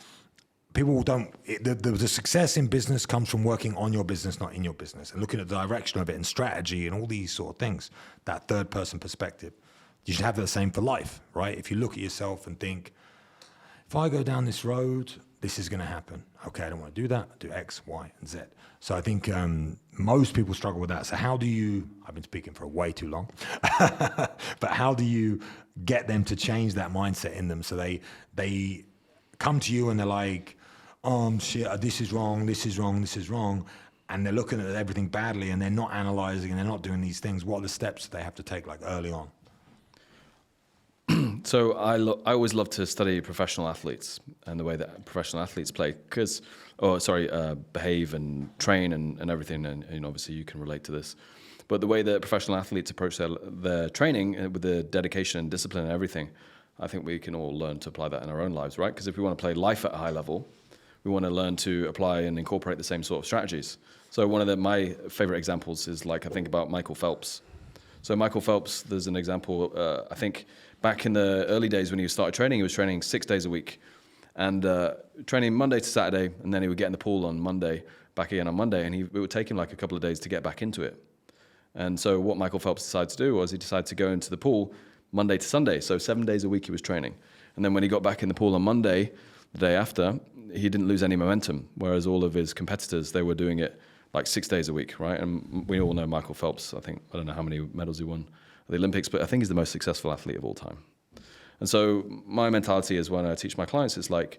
people don't, the success in business comes from working on your business, not in your business, and looking at the direction of it and strategy and all these sort of things, that third person perspective. You should have the same for life, right? If you look at yourself and think, if I go down this road, this is going to happen. Okay, I don't want to do that. I do X, Y, and Z. So I think most people struggle with that. So how do you, I've been speaking for way too long, but how do you get them to change that mindset in them so they come to you and they're like, shit, this is wrong, this is wrong, this is wrong, and they're looking at everything badly and they're not analyzing and they're not doing these things. What are the steps they have to take like early on? So I always love to study professional athletes and the way that professional athletes play, behave and train and everything. And you know, obviously you can relate to this, but the way that professional athletes approach their training with the dedication and discipline and everything, I think we can all learn to apply that in our own lives, right? Because if we want to play life at a high level, we want to learn to apply and incorporate the same sort of strategies. So one of my favorite examples is like, I think about Michael Phelps. So Michael Phelps, there's an example, I think back in the early days when he started training, he was training 6 days a week and training Monday to Saturday, and then he would get in the pool on Monday, back again on Monday, and it would take him like a couple of days to get back into it. And so what Michael Phelps decided to do was he decided to go into the pool Monday to Sunday, so 7 days a week he was training. And then when he got back in the pool on Monday, the day after, he didn't lose any momentum, whereas all of his competitors, they were doing it like 6 days a week, right? And we all know Michael Phelps. I don't know how many medals he won at the Olympics, but I think he's the most successful athlete of all time. And so my mentality is when I teach my clients, it's like,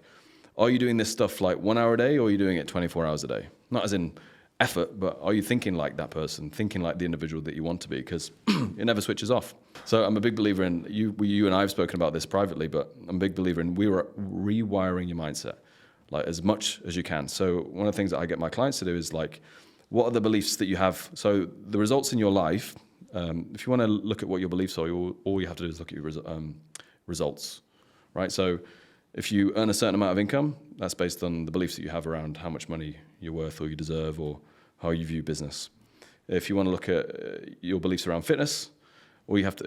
are you doing this stuff like 1 hour a day, or are you doing it 24 hours a day? Not as in effort, but are you thinking like that person, thinking like the individual that you want to be? Because it never switches off. So I'm a big believer in, you and I have spoken about this privately, but I'm a big believer in rewiring your mindset, like as much as you can. So one of the things that I get my clients to do is like, what are the beliefs that you have? So the results in your life, if you want to look at what your beliefs are, all you have to do is look at your results, right? So if you earn a certain amount of income, that's based on the beliefs that you have around how much money you're worth or you deserve or how you view business. If you want to look at your beliefs around fitness, or you have to,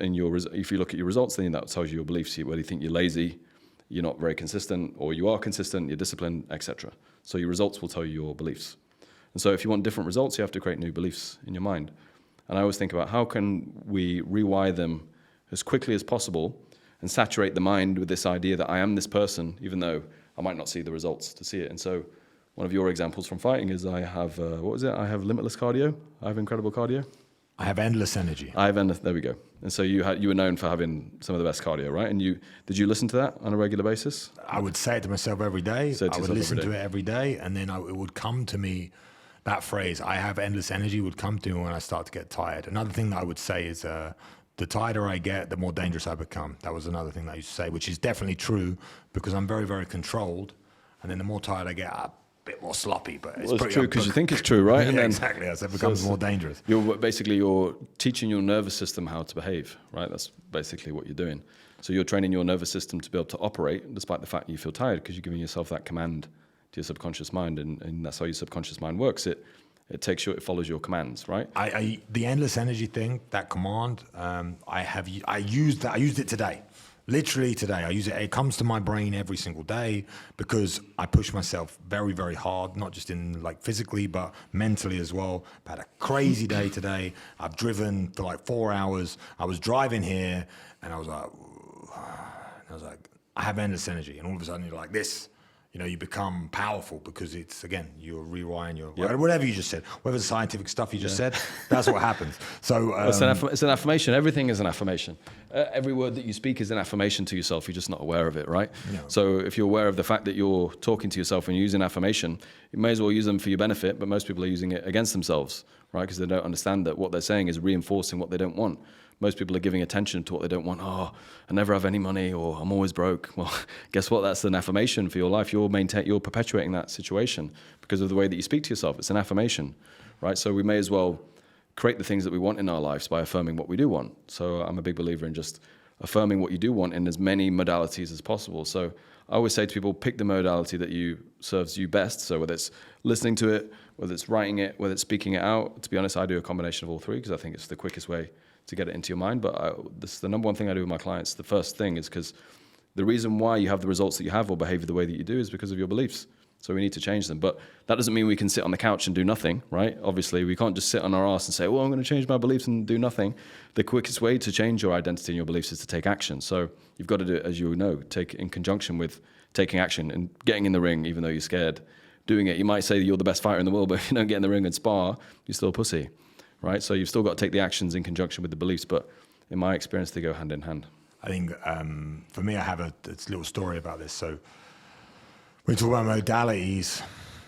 if you look at your results, then that tells you your beliefs, whether you think you're lazy, you're not very consistent, or you are consistent, you're disciplined, etc. So your results will tell you your beliefs. And so if you want different results, you have to create new beliefs in your mind. And I always think about how can we rewire them as quickly as possible and saturate the mind with this idea that I am this person, even though I might not see the results to see it. And so one of your examples from fighting is I have, I have limitless cardio. I have incredible cardio. I have endless energy. There we go. And so you were known for having some of the best cardio, right? And did you listen to that on a regular basis? I would say it to myself every day. I would listen to it every day. And then it would come to me, that phrase, I have endless energy, would come to me when I start to get tired. Another thing that I would say is the tighter I get, the more dangerous I become. That was another thing that I used to say, which is definitely true because I'm very, very controlled. And then the more tired I get, a bit more sloppy. But it's true because you think it's true, right? Yeah, and then, exactly. As it becomes more dangerous. You're teaching your nervous system how to behave, right? That's basically what you're doing. So you're training your nervous system to be able to operate despite the fact you feel tired because you're giving yourself that command to your subconscious mind, and that's how your subconscious mind works. It follows your commands, right? The endless energy thing, that command, I used it today. Literally today, I use it. It comes to my brain every single day because I push myself very, very hard, not just in like physically, but mentally as well. I've had a crazy day today. I've driven for like 4 hours. I was driving here and I was like, I have endless energy. And all of a sudden you're like this. You know, you become powerful because it's, again, you're rewiring whatever you just said, whether it's scientific stuff you just said, that's what happens. So it's an affirmation. Everything is an affirmation. Every word that you speak is an affirmation to yourself. You're just not aware of it, right? No. So if you're aware of the fact that you're talking to yourself and you're using affirmation, you may as well use them for your benefit, but most people are using it against themselves, right? Because they don't understand that what they're saying is reinforcing what they don't want. most people are giving attention to what they don't want. Oh, I never have any money, or I'm always broke. Well, guess what? That's an affirmation for your life. You're perpetuating that situation because of the way that you speak to yourself. It's an affirmation, right? So we may as well create the things that we want in our lives by affirming what we do want. So I'm a big believer in just affirming what you do want in as many modalities as possible. So I always say to people, pick the modality that serves you best. So whether it's listening to it, whether it's writing it, whether it's speaking it out. To be honest, I do a combination of all three because I think it's the quickest way to get it into your mind. But this is the number one thing I do with my clients. The first thing is because the reason why you have the results that you have or behave the way that you do is because of your beliefs. So we need to change them. But that doesn't mean we can sit on the couch and do nothing, right? Obviously, we can't just sit on our ass and say, well, I'm going to change my beliefs and do nothing. The quickest way to change your identity and your beliefs is to take action. So you've got to do it, as you know, take in conjunction with taking action and getting in the ring, even though you're scared. Doing it, you might say that you're the best fighter in the world, but if you don't get in the ring and spar, you're still a pussy, right? So you've still got to take the actions in conjunction with the beliefs. But in my experience, they go hand in hand. I think for me, I have a little story about this. So when we talk about modalities,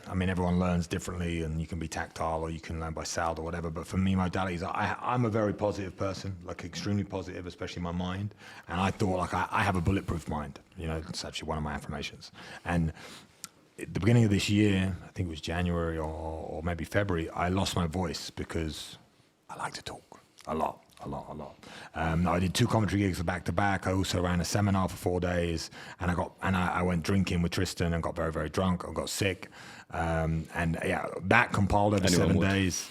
I mean, everyone learns differently, and you can be tactile or you can learn by sound or whatever. But for me, modalities, I'm a very positive person, like extremely positive, especially my mind. And I thought, like, I have a bulletproof mind. You know, it's actually one of my affirmations. And at the beginning of this year, I think it was January or maybe February, I lost my voice because I like to talk a lot. I did 2 commentary gigs back to back. I also ran a seminar for 4 days, and I went drinking with Tristan and got very, very drunk. I got sick, and yeah, that compiled over 7 days.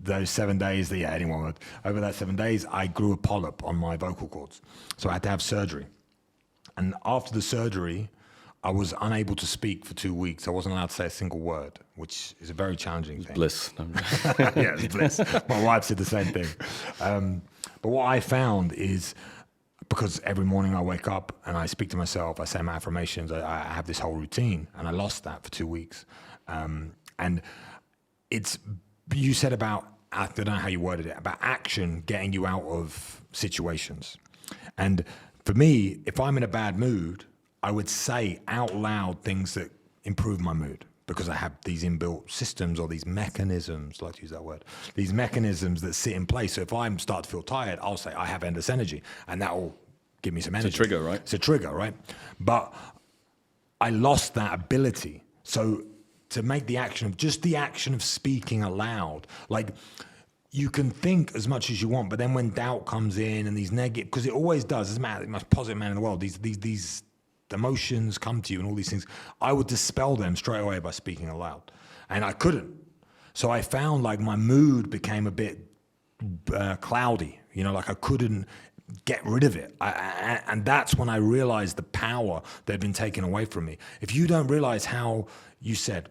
Those 7 days, anyone would. Over that 7 days, I grew a polyp on my vocal cords, so I had to have surgery. And after the surgery, I was unable to speak for 2 weeks. I wasn't allowed to say a single word, which is a very challenging thing. Bliss. Yeah, it's bliss. My wife said the same thing. But what I found is, because every morning I wake up and I speak to myself, I say my affirmations, I have this whole routine, and I lost that for 2 weeks. And you said about, I don't know how you worded it, about action getting you out of situations. And for me, if I'm in a bad mood, I would say out loud things that improve my mood, because I have these inbuilt systems or these mechanisms, I like to use that word, these mechanisms that sit in place. So if I start to feel tired, I'll say I have endless energy, and that will give me some energy. It's a trigger, right? It's a trigger, right? But I lost that ability. So to make the action of speaking aloud, like, you can think as much as you want, but then when doubt comes in and these negative, because it always does, doesn't matter, the most positive man in the world, these emotions come to you and all these things, I would dispel them straight away by speaking aloud. And I couldn't. So I found, like, my mood became a bit cloudy, like I couldn't get rid of it. And that's when I realized the power that had been taken away from me. If you don't realize how, you said,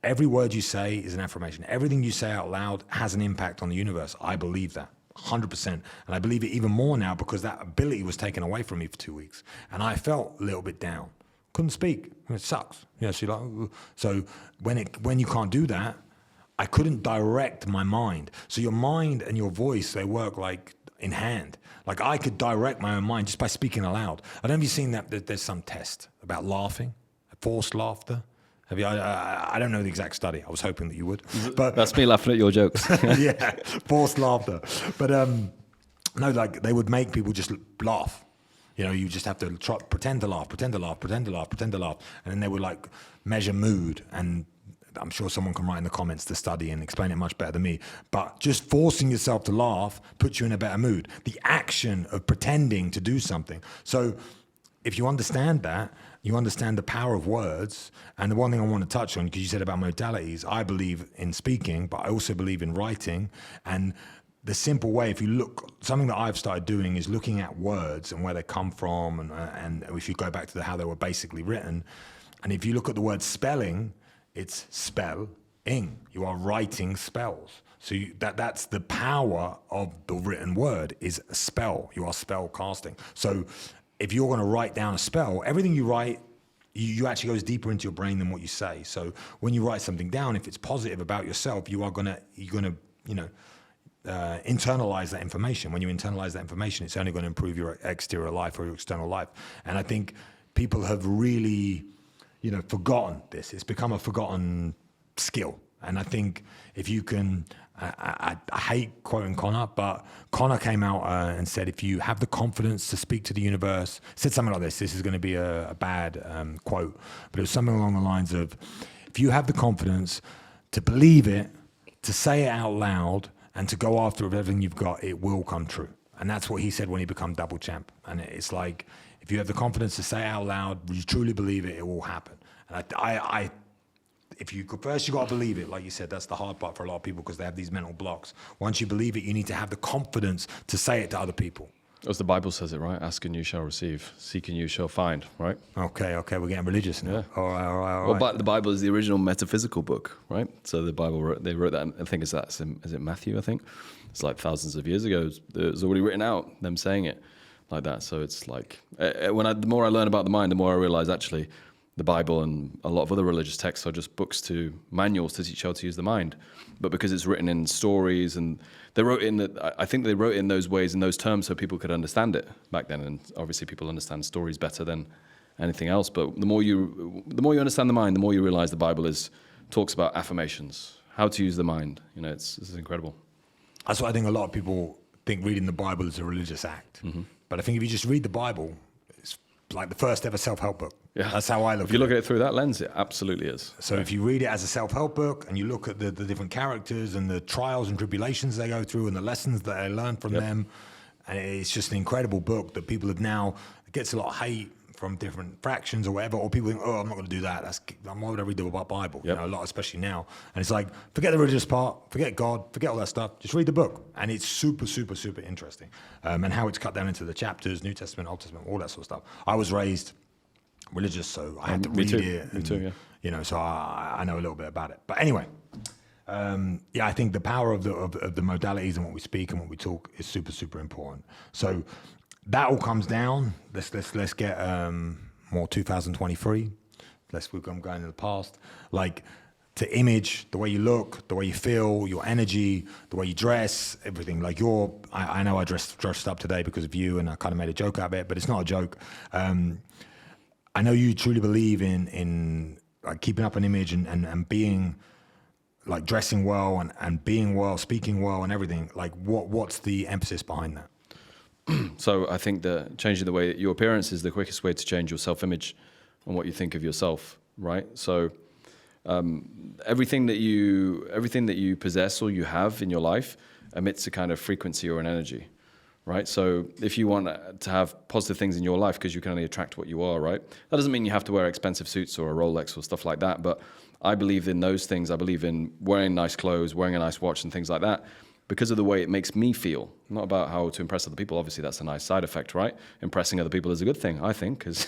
every word you say is an affirmation. Everything you say out loud has an impact on the universe. I believe that 100%. And I believe it even more now because that ability was taken away from me for 2 weeks. And I felt a little bit down. Couldn't speak. It sucks. So when you can't do that, I couldn't direct my mind. So your mind and your voice, they work like in hand. Like, I could direct my own mind just by speaking aloud. I don't know if you've seen that there's some test about laughing, forced laughter. Have you? I don't know the exact study. I was hoping that you would. But that's me laughing at your jokes. Yeah, forced laughter. But no, like, they would make people just laugh. You just have to pretend to laugh, and then they would, like, measure mood. And I'm sure someone can write in the comments the study and explain it much better than me. But just forcing yourself to laugh puts you in a better mood. The action of pretending to do something. So if you understand that, you understand the power of words. And the one thing I want to touch on, because you said about modalities, I believe in speaking, but I also believe in writing. And the simple way, if you look, something that I've started doing is looking at words and where they come from. And if you go back to how they were basically written, and if you look at the word spelling, it's spell-ing. You are writing spells. So that's the power of the written word, is a spell. You are spell casting. So if you're going to write down a spell, everything you write, you actually goes deeper into your brain than what you say. So when you write something down, if it's positive about yourself, you're gonna internalize that information. When you internalize that information, it's only going to improve your exterior life or your external life. And I think people have really, forgotten this. It's become a forgotten skill. And I think if you can I hate quoting Connor, but Connor came out and said, if you have the confidence to speak to the universe, said something like this. This is going to be a bad quote, but it was something along the lines of, if you have the confidence to believe it, to say it out loud, and to go after everything you've got, it will come true. And that's what he said when he became double champ. And it's like, if you have the confidence to say it out loud, you truly believe it, it will happen. And if you first, you got to believe it. Like you said, that's the hard part for a lot of people because they have these mental blocks. Once you believe it, you need to have the confidence to say it to other people. As the Bible says it, right? Ask and you shall receive. Seek and you shall find, right? Okay, we're getting religious now. Yeah. All right. Well, but the Bible is the original metaphysical book, right? So the Bible, they wrote that, I think is it Matthew, I think? It's like thousands of years ago. It was already written out, them saying it like that. So it's like, the more I learn about the mind, the more I realize actually the Bible and a lot of other religious texts are just manuals to teach how to use the mind. But because it's written in stories and I think they wrote in those ways, in those terms, so people could understand it back then. And obviously people understand stories better than anything else. But the more you understand the mind, the more you realize the Bible talks about affirmations, how to use the mind. This is incredible. That's why I think a lot of people think reading the Bible is a religious act. Mm-hmm. But I think if you just read the Bible, it's like the first ever self-help book. Yeah. That's how I look at it. If you look at it through that lens, it absolutely is. So if you read it as a self-help book and you look at the different characters and the trials and tribulations they go through and the lessons that they learn from them, and it's just an incredible book that people have now, it gets a lot of hate from different fractions or whatever, or people think, oh, I'm not going to do that. Why would I read the Bible? Yep. A lot, especially now. And it's like, forget the religious part, forget God, forget all that stuff. Just read the book. And it's super, super, super interesting. And how it's cut down into the chapters, New Testament, Old Testament, all that sort of stuff. I was raised religious, so I had to read it. Me too, yeah. So I know a little bit about it. But anyway, I think the power of the modalities and what we speak and what we talk is super, super important. So that all comes down. Let's get more 2023. We're going in the past. Like to image, the way you look, the way you feel, your energy, the way you dress, everything. Like I know I dressed up today because of you, and I kind of made a joke out of it, but it's not a joke. I know you truly believe in like keeping up an image and being like dressing well and being well, speaking well, and everything. Like what's the emphasis behind that? So I think that changing the way your appearance is the quickest way to change your self-image and what you think of yourself, right? So everything that you possess or you have in your life emits a kind of frequency or an energy, right? So if you want to have positive things in your life, because you can only attract what you are, right? That doesn't mean you have to wear expensive suits or a Rolex or stuff like that, but I believe in those things. I believe in wearing nice clothes, wearing a nice watch and things like that, because of the way it makes me feel. Not about how to impress other people. Obviously, that's a nice side effect, right? Impressing other people is a good thing, I think, because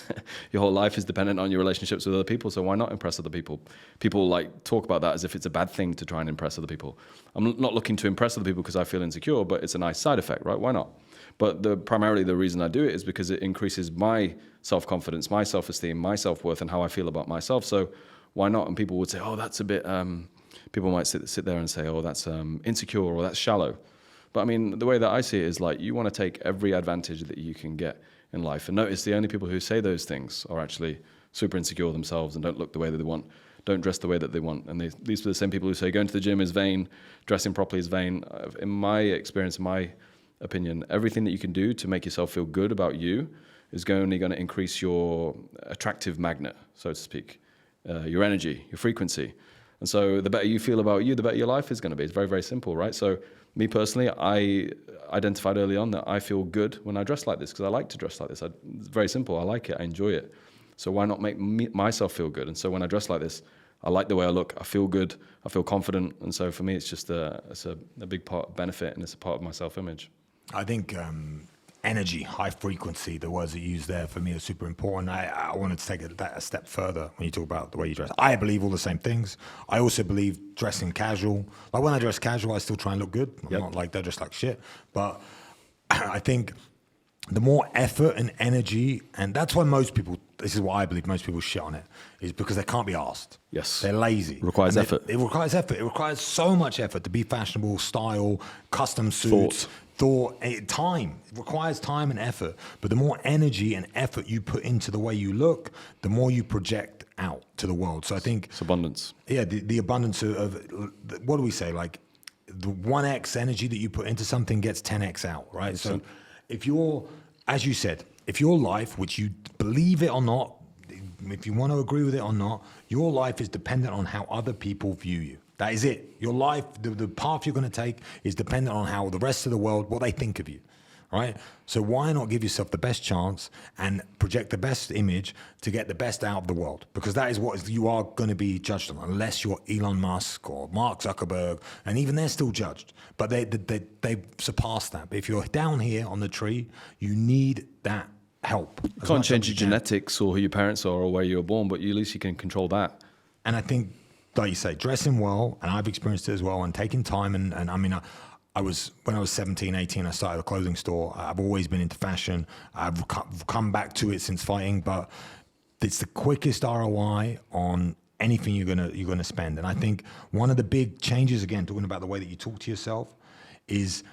your whole life is dependent on your relationships with other people, so why not impress other people? People like talk about that as if it's a bad thing to try and impress other people. I'm not looking to impress other people because I feel insecure, but it's a nice side effect, right? Why not? But primarily the reason I do it is because it increases my self-confidence, my self-esteem, my self-worth, and how I feel about myself. So why not? And people would say, oh, that's a bit... people might sit there and say, oh, that's insecure or that's shallow. But I mean, the way that I see it is like you want to take every advantage that you can get in life. And notice the only people who say those things are actually super insecure themselves and don't look the way that they want, don't dress the way that they want. And these are the same people who say going to the gym is vain, dressing properly is vain. In my experience, in my opinion, everything that you can do to make yourself feel good about you is only going to increase your attractive magnet, so to speak, your energy, your frequency. And so the better you feel about you, the better your life is going to be. It's very, very simple, right? So me personally, I identified early on that I feel good when I dress like this because I like to dress like this. It's very simple. I like it. I enjoy it. So why not make myself feel good? And so when I dress like this, I like the way I look. I feel good. I feel confident. And so for me, it's just a big part benefit, and it's a part of my self-image. I think energy, high frequency, the words that you use there for me are super important. I wanted to take that a step further when you talk about the way you dress. I believe all the same things. I also believe dressing casual. Like when I dress casual, I still try and look good. I'm not like that, just like shit. But I think the more effort and energy, and that's why most people, this is why I believe most people shit on it, is because they can't be asked. Yes. They're lazy. It requires effort. It requires effort. It requires so much effort to be fashionable, style, custom suits. Time. It requires time and effort. But the more energy and effort you put into the way you look, the more you project out to the world. So I think it's abundance. Yeah, the abundance of what do we say? Like the 1x energy that you put into something gets 10x out, right? So if you're, as you said, if your life, which you believe it or not, if you want to agree with it or not, your life is dependent on how other people view you. That is it. Your life, the path you're going to take is dependent on how the rest of the world, what they think of you, right? So why not give yourself the best chance and project the best image to get the best out of the world? Because that is what you are going to be judged on, unless you're Elon Musk or Mark Zuckerberg, and even they're still judged. But they've surpassed that. But if you're down here on the tree, you need that help. You can't change your genetics or who your parents are or where you were born, but at least you can control that. And I think, like you say, dressing well, and I've experienced it as well, and taking time. And I mean, when I was 17, 18, I started a clothing store. I've always been into fashion. I've come back to it since fighting, but it's the quickest ROI on anything you're gonna spend. And I think one of the big changes, again, talking about the way that you talk to yourself, is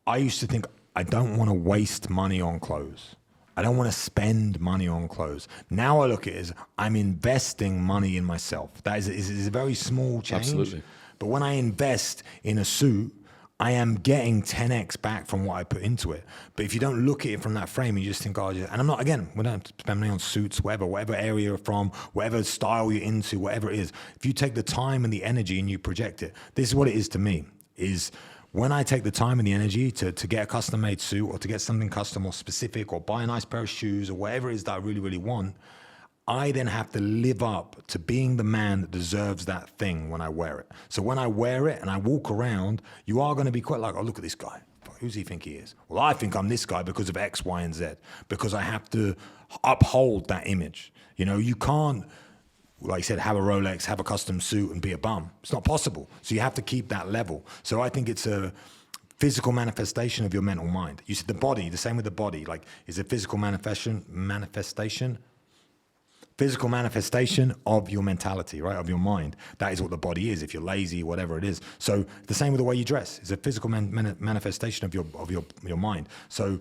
I used to think I don't want to waste money on clothes. I don't want to spend money on clothes. Now I look at it as I'm investing money in myself. That is a very small change. Absolutely. But when I invest in a suit, I am getting 10x back from what I put into it. But if you don't look at it from that frame, you just think, oh, and I'm not, again, we don't have to spend money on suits, whatever area you're from, whatever style you're into, whatever it is. If you take the time and the energy and you project it, this is what it is to me, is when I take the time and the energy to get a custom-made suit or to get something custom or specific or buy a nice pair of shoes or whatever it is that I really, really want, I then have to live up to being the man that deserves that thing when I wear it. So when I wear it and I walk around, you are going to be quite like, oh, look at this guy. Who's he think he is? Well, I think I'm this guy because of X, Y, and Z, because I have to uphold that image. You know, you can't, like I said, have a Rolex, have a custom suit and be a bum. It's not possible. So you have to keep that level. So I think it's a physical manifestation of your mental mind. You said the body, the same with the body, like is a physical manifestation of your mentality, right? Of your mind. That is what the body is. If you're lazy, whatever it is. So the same with the way you dress. It's a physical manifestation of your mind. So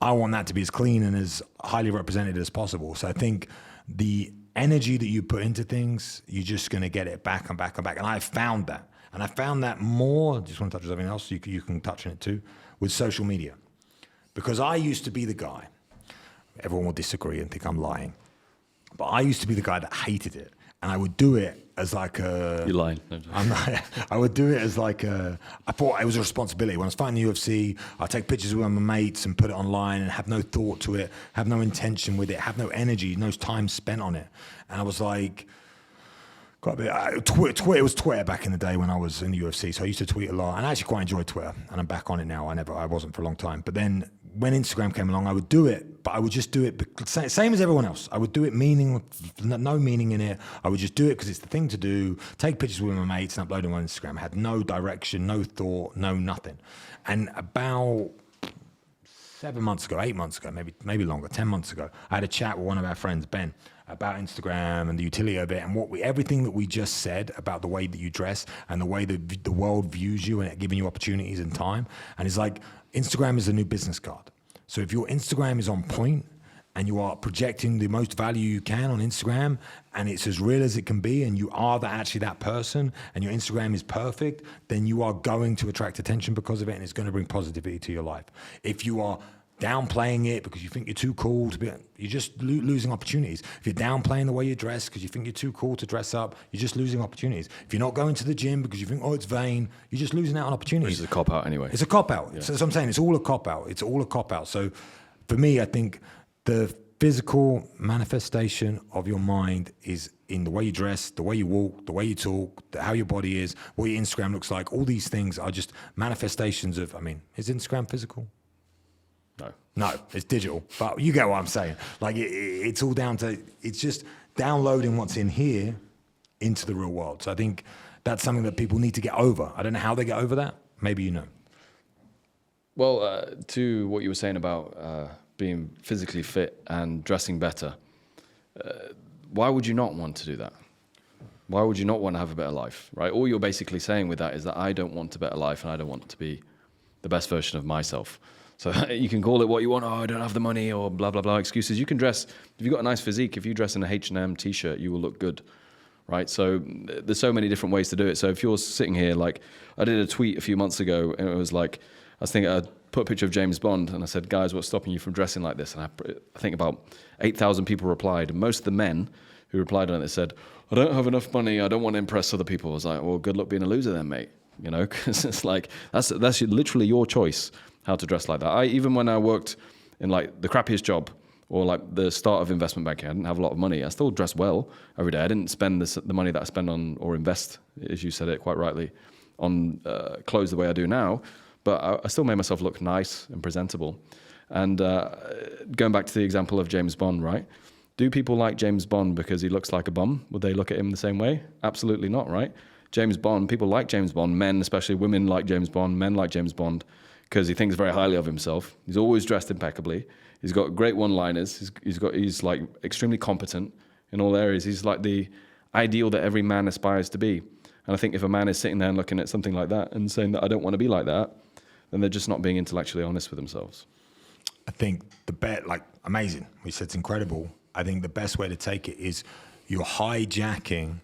I want that to be as clean and as highly represented as possible. So I think the energy that you put into things, you're just going to get it back and back and back. And I found that. And I found that more, just want to touch on something else, you can touch on it too, with social media. Because I used to be the guy, everyone will disagree and think I'm lying, but I used to be the guy that hated it. And I would do it as like a... You're lying. I would do it as like a... I thought it was a responsibility. When I was fighting the UFC, I'd take pictures with my mates and put it online and have no thought to it, have no intention with it, have no energy, no time spent on it. And I was like... Quite a bit. It was Twitter back in the day when I was in the UFC, so I used to tweet a lot, and I actually quite enjoyed Twitter, and I'm back on it now. I wasn't for a long time, but then when Instagram came along, I would do it, but I would just do it same as everyone else. I would do it no meaning in it. I would just do it because it's the thing to do. Take pictures with my mates and upload them on Instagram. I had no direction, no thought, no nothing. And about 7 months ago, 8 months ago, maybe longer, 10 months ago, I had a chat with one of our friends, Ben, about Instagram and the utility of it, and everything that we just said about the way that you dress and the way that the world views you and it giving you opportunities and time. And it's like, Instagram is a new business card. So if your Instagram is on point and you are projecting the most value you can on Instagram and it's as real as it can be and you are actually that person and your Instagram is perfect, then you are going to attract attention because of it and it's going to bring positivity to your life. If you are downplaying it because you think you're too cool to be, you're just losing opportunities. If you're downplaying the way you dress because you think you're too cool to dress up, you're just losing opportunities. If you're not going to the gym because you think, oh, it's vain, you're just losing out on opportunities. Which is a cop-out anyway. It's a cop-out. Yeah. So that's what I'm saying. It's all a cop-out. It's all a cop-out. So for me, I think the physical manifestation of your mind is in the way you dress, the way you walk, the way you talk, how your body is, what your Instagram looks like. All these things are just manifestations of, is Instagram physical? No, it's digital, but you get what I'm saying. Like it's all down to, it's just downloading what's in here into the real world. So I think that's something that people need to get over. I don't know how they get over that. Maybe you know. Well, to what you were saying about being physically fit and dressing better, why would you not want to do that? Why would you not want to have a better life, right? All you're basically saying with that is that I don't want a better life and I don't want to be the best version of myself. So you can call it what you want. Oh, I don't have the money or blah, blah, blah excuses. You can dress, if you've got a nice physique, if you dress in a H&M t-shirt, you will look good, right? So there's so many different ways to do it. So if you're sitting here, like I did a tweet a few months ago, and it was like, I put a picture of James Bond, and I said, guys, what's stopping you from dressing like this? And I think about 8,000 people replied, and most of the men who replied on it said, I don't have enough money, I don't want to impress other people. I was like, well, good luck being a loser then, mate. You know, because it's like, that's literally your choice how to dress like that. Even when I worked in like the crappiest job, or like the start of investment banking, I didn't have a lot of money. I still dressed well every day. I didn't spend the money that I spend on, or invest, as you said it quite rightly, on clothes the way I do now. But I still made myself look nice and presentable. And going back to the example of James Bond, right? Do people like James Bond because he looks like a bum? Would they look at him the same way? Absolutely not, right? James Bond, people like James Bond, men, especially women like James Bond, men like James Bond, because he thinks very highly of himself. He's always dressed impeccably. He's got great one-liners. He's like extremely competent in all areas. He's like the ideal that every man aspires to be. And I think if a man is sitting there and looking at something like that and saying that I don't want to be like that, then they're just not being intellectually honest with themselves. I think amazing. We said it's incredible. I think the best way to take it is you're hijacking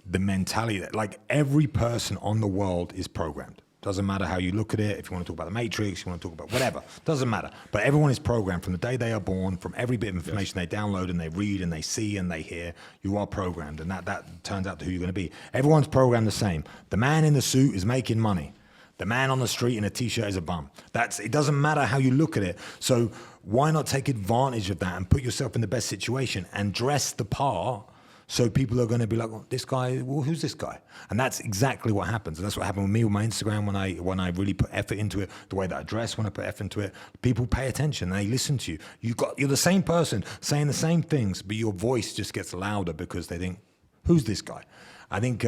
the mentality that like every person on the world is programmed. Doesn't matter how you look at it. If you want to talk about the Matrix, you want to talk about whatever, doesn't matter. But everyone is programmed from the day they are born, from every bit of information they download and they read and they see and they hear. You are programmed, and that turns out to who you're going to be. Everyone's programmed the same. The man in the suit is making money. The man on the street in a t-shirt is a bum. It doesn't matter how you look at it. So why not take advantage of that and put yourself in the best situation and dress the part? So people are going to be like, well, this guy, well, who's this guy? And that's exactly what happens. And that's what happened with me with my Instagram when I really put effort into it, the way that I dress when I put effort into it. People pay attention and they listen to you. You're the same person saying the same things, but your voice just gets louder because they think, who's this guy? I think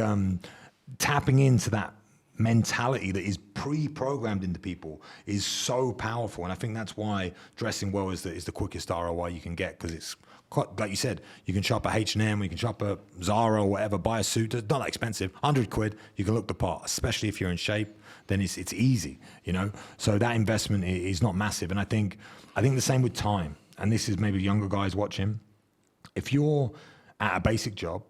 tapping into that mentality that is pre-programmed into people is so powerful. And I think that's why dressing well is the quickest ROI you can get, because it's quite, like you said, you can shop at H&M, you can shop at Zara or whatever, buy a suit. It's not that expensive, 100 quid, you can look the part, especially if you're in shape, then it's easy, you know? So that investment is not massive. And I think the same with time. And this is maybe younger guys watching. If you're at a basic job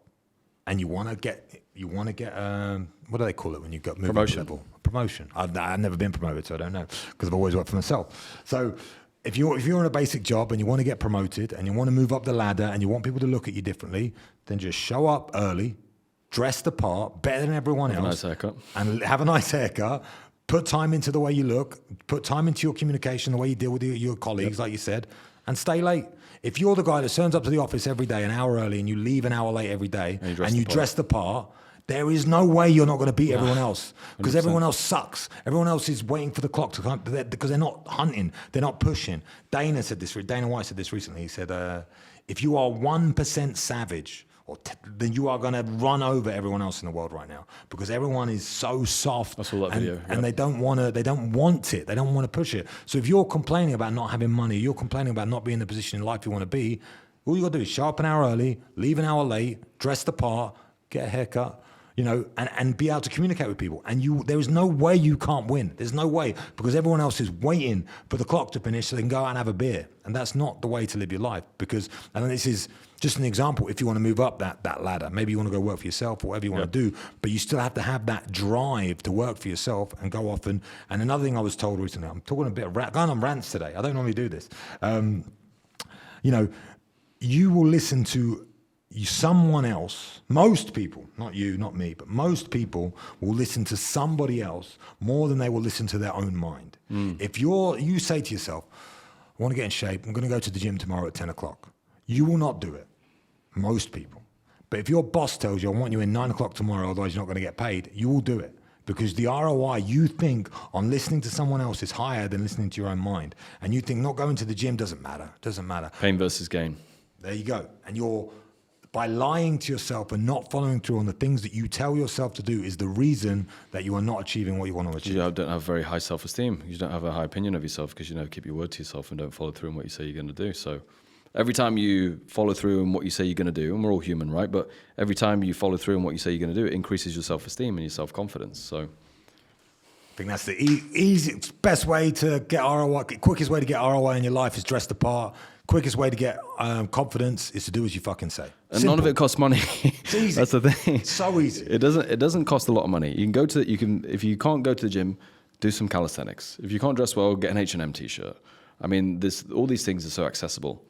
and you want to get what do they call it when you got moved Promotion. level? Promotion. I've never been promoted, so I don't know, because I've always worked for myself. So if you're in a basic job and you want to get promoted and you want to move up the ladder and you want people to look at you differently, then just show up early, dress the part, better than everyone else. Have a nice haircut. And have a nice haircut. Put time into the way you look. Put time into your communication, the way you deal with your colleagues, like you said, and stay late. If you're the guy that turns up to the office every day an hour early and you leave an hour late every day and you dress the part, there is no way you're not going to beat everyone else, because everyone else sucks. Everyone else is waiting for the clock to come, because they're not hunting, they're not pushing. Dana White said this recently. He said, if you are 1% savage, then you are going to run over everyone else in the world right now, because everyone is so soft. I saw that video. And they don't want it. They don't want to push it. So if you're complaining about not having money, you're complaining about not being in the position in life you want to be, all you got to do is show up an hour early, leave an hour late, dress the part, get a haircut, you know, and be able to communicate with people. And there is no way you can't win. There's no way, because everyone else is waiting for the clock to finish so they can go out and have a beer. And that's not the way to live your life, and this is just an example. If you want to move up that ladder, maybe you want to go work for yourself or whatever you want to do, but you still have to have that drive to work for yourself and go off. And another thing I was told recently, I'm talking a bit of going on rants today. I don't normally do this. You know, you will listen to someone else. Most people, not you, not me, but most people will listen to somebody else more than they will listen to their own mind. If you say to yourself, I want to get in shape, I'm going to go to the gym tomorrow at 10 o'clock. You will not do it. Most people. But if your boss tells you, I want you in 9 o'clock tomorrow, otherwise you're not going to get paid, you will do it. Because the ROI you think on listening to someone else is higher than listening to your own mind. And you think not going to the gym doesn't matter. Pain versus gain. There you go. And by lying to yourself and not following through on the things that you tell yourself to do is the reason that you are not achieving what you want to achieve. You don't have very high self-esteem. You don't have a high opinion of yourself because you never keep your word to yourself and don't follow through on what you say you're going to do. So every time you follow through on what you say you're going to do, and we're all human, right? But every time you follow through on what you say you're going to do, it increases your self-esteem and your self-confidence. So I think that's the easiest, best way to get ROI, quickest way to get ROI in your life is dress the part, quickest way to get confidence is to do as you fucking say. And Simple. none of it costs money. It's easy. That's the thing. It's so easy. It doesn't cost a lot of money. If you can't go to the gym, do some calisthenics. If you can't dress well, get an H&M t-shirt. I mean, all these things are so accessible.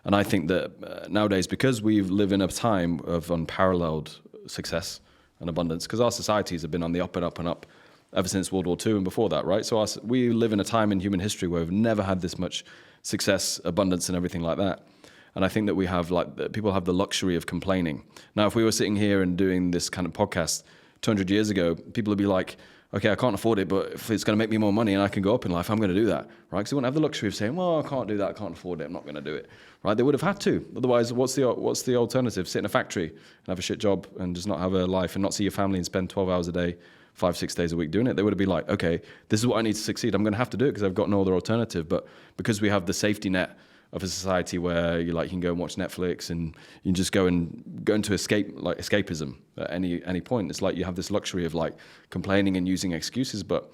And I think that nowadays, because we live in a time of unparalleled success and abundance, because our societies have been on the up and up and up ever since World War II and before that, right? So we live in a time in human history where we've never had this much success, abundance, and everything like that. And I think that people have the luxury of complaining. Now, if we were sitting here and doing this kind of podcast 200 years ago, people would be like, okay, I can't afford it, but if it's going to make me more money and I can go up in life, I'm going to do that, right? Because they wouldn't have the luxury of saying, well, I can't do that, I can't afford it, I'm not going to do it, right? They would have had to. Otherwise, what's the alternative? Sit in a factory and have a shit job and just not have a life and not see your family and spend 12 hours a day, 5-6 days a week doing it? They would have been like, okay, this is what I need to succeed. I'm going to have to do it because I've got no other alternative. But because we have the safety net of a society where you can go and watch Netflix and you can just go into escapism at any point. It's like you have this luxury of complaining and using excuses, but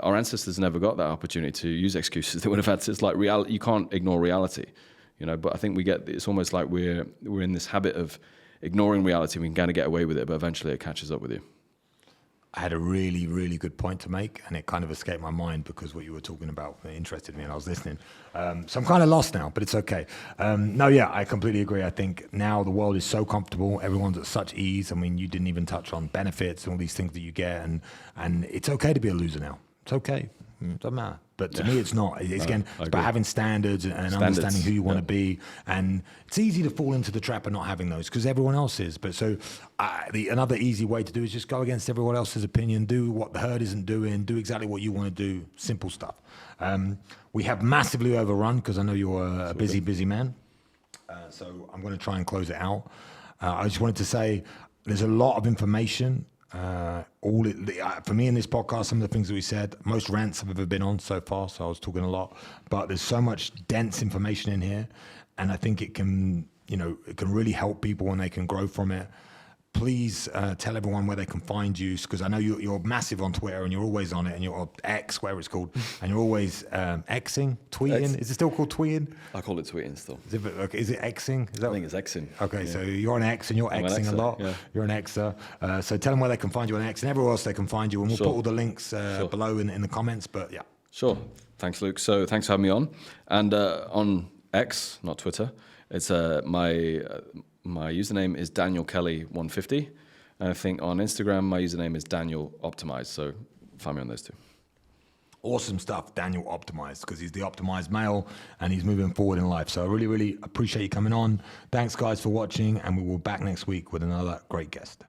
our ancestors never got that opportunity to use excuses. They would have had to, it's like reality. You can't ignore reality, but I think it's almost like we're in this habit of ignoring reality. We can kind of get away with it, but eventually it catches up with you. I had a really, really good point to make, and it kind of escaped my mind because what you were talking about interested me and I was listening. So I'm kind of lost now, but it's okay. I completely agree. I think now the world is so comfortable. Everyone's at such ease. I mean, you didn't even touch on benefits and all these things that you get, and it's okay to be a loser now. It's okay. It doesn't matter. But to me, it's not. It's about having standards and understanding who you want to be. And it's easy to fall into the trap of not having those because everyone else is. But so another easy way to do is just go against everyone else's opinion, do what the herd isn't doing, do exactly what you want to do, simple stuff. We have massively overrun because I know you're a busy man. So I'm going to try and close it out. I just wanted to say there's a lot of information. For me in this podcast, some of the things that we said, most rants I've ever been on so far, so I was talking a lot, but there's so much dense information in here, and I think it can really help people and they can grow from it. Please tell everyone where they can find you, because I know you're massive on Twitter and you're always on it, and you're X, whatever it's called, and you're always Xing, tweeting. Is it still called tweeting? I call it tweeting still. Is it Xing? I think it's Xing. Okay, so you're on X and you're Xing a lot. Yeah. You're an Xer. So tell them where they can find you on X and everywhere else they can find you, and we'll put all the links below in the comments. But yeah. Sure. Thanks, Luke. So thanks for having me on. And on X, not Twitter, it's my username is Daniel Kelly 150, and I think on Instagram my username is Daniel Optimized. So find me on those two. Awesome stuff, Daniel Optimized, because he's the optimized male and he's moving forward in life. So I really, really appreciate you coming on. Thanks, guys, for watching, and we will be back next week with another great guest.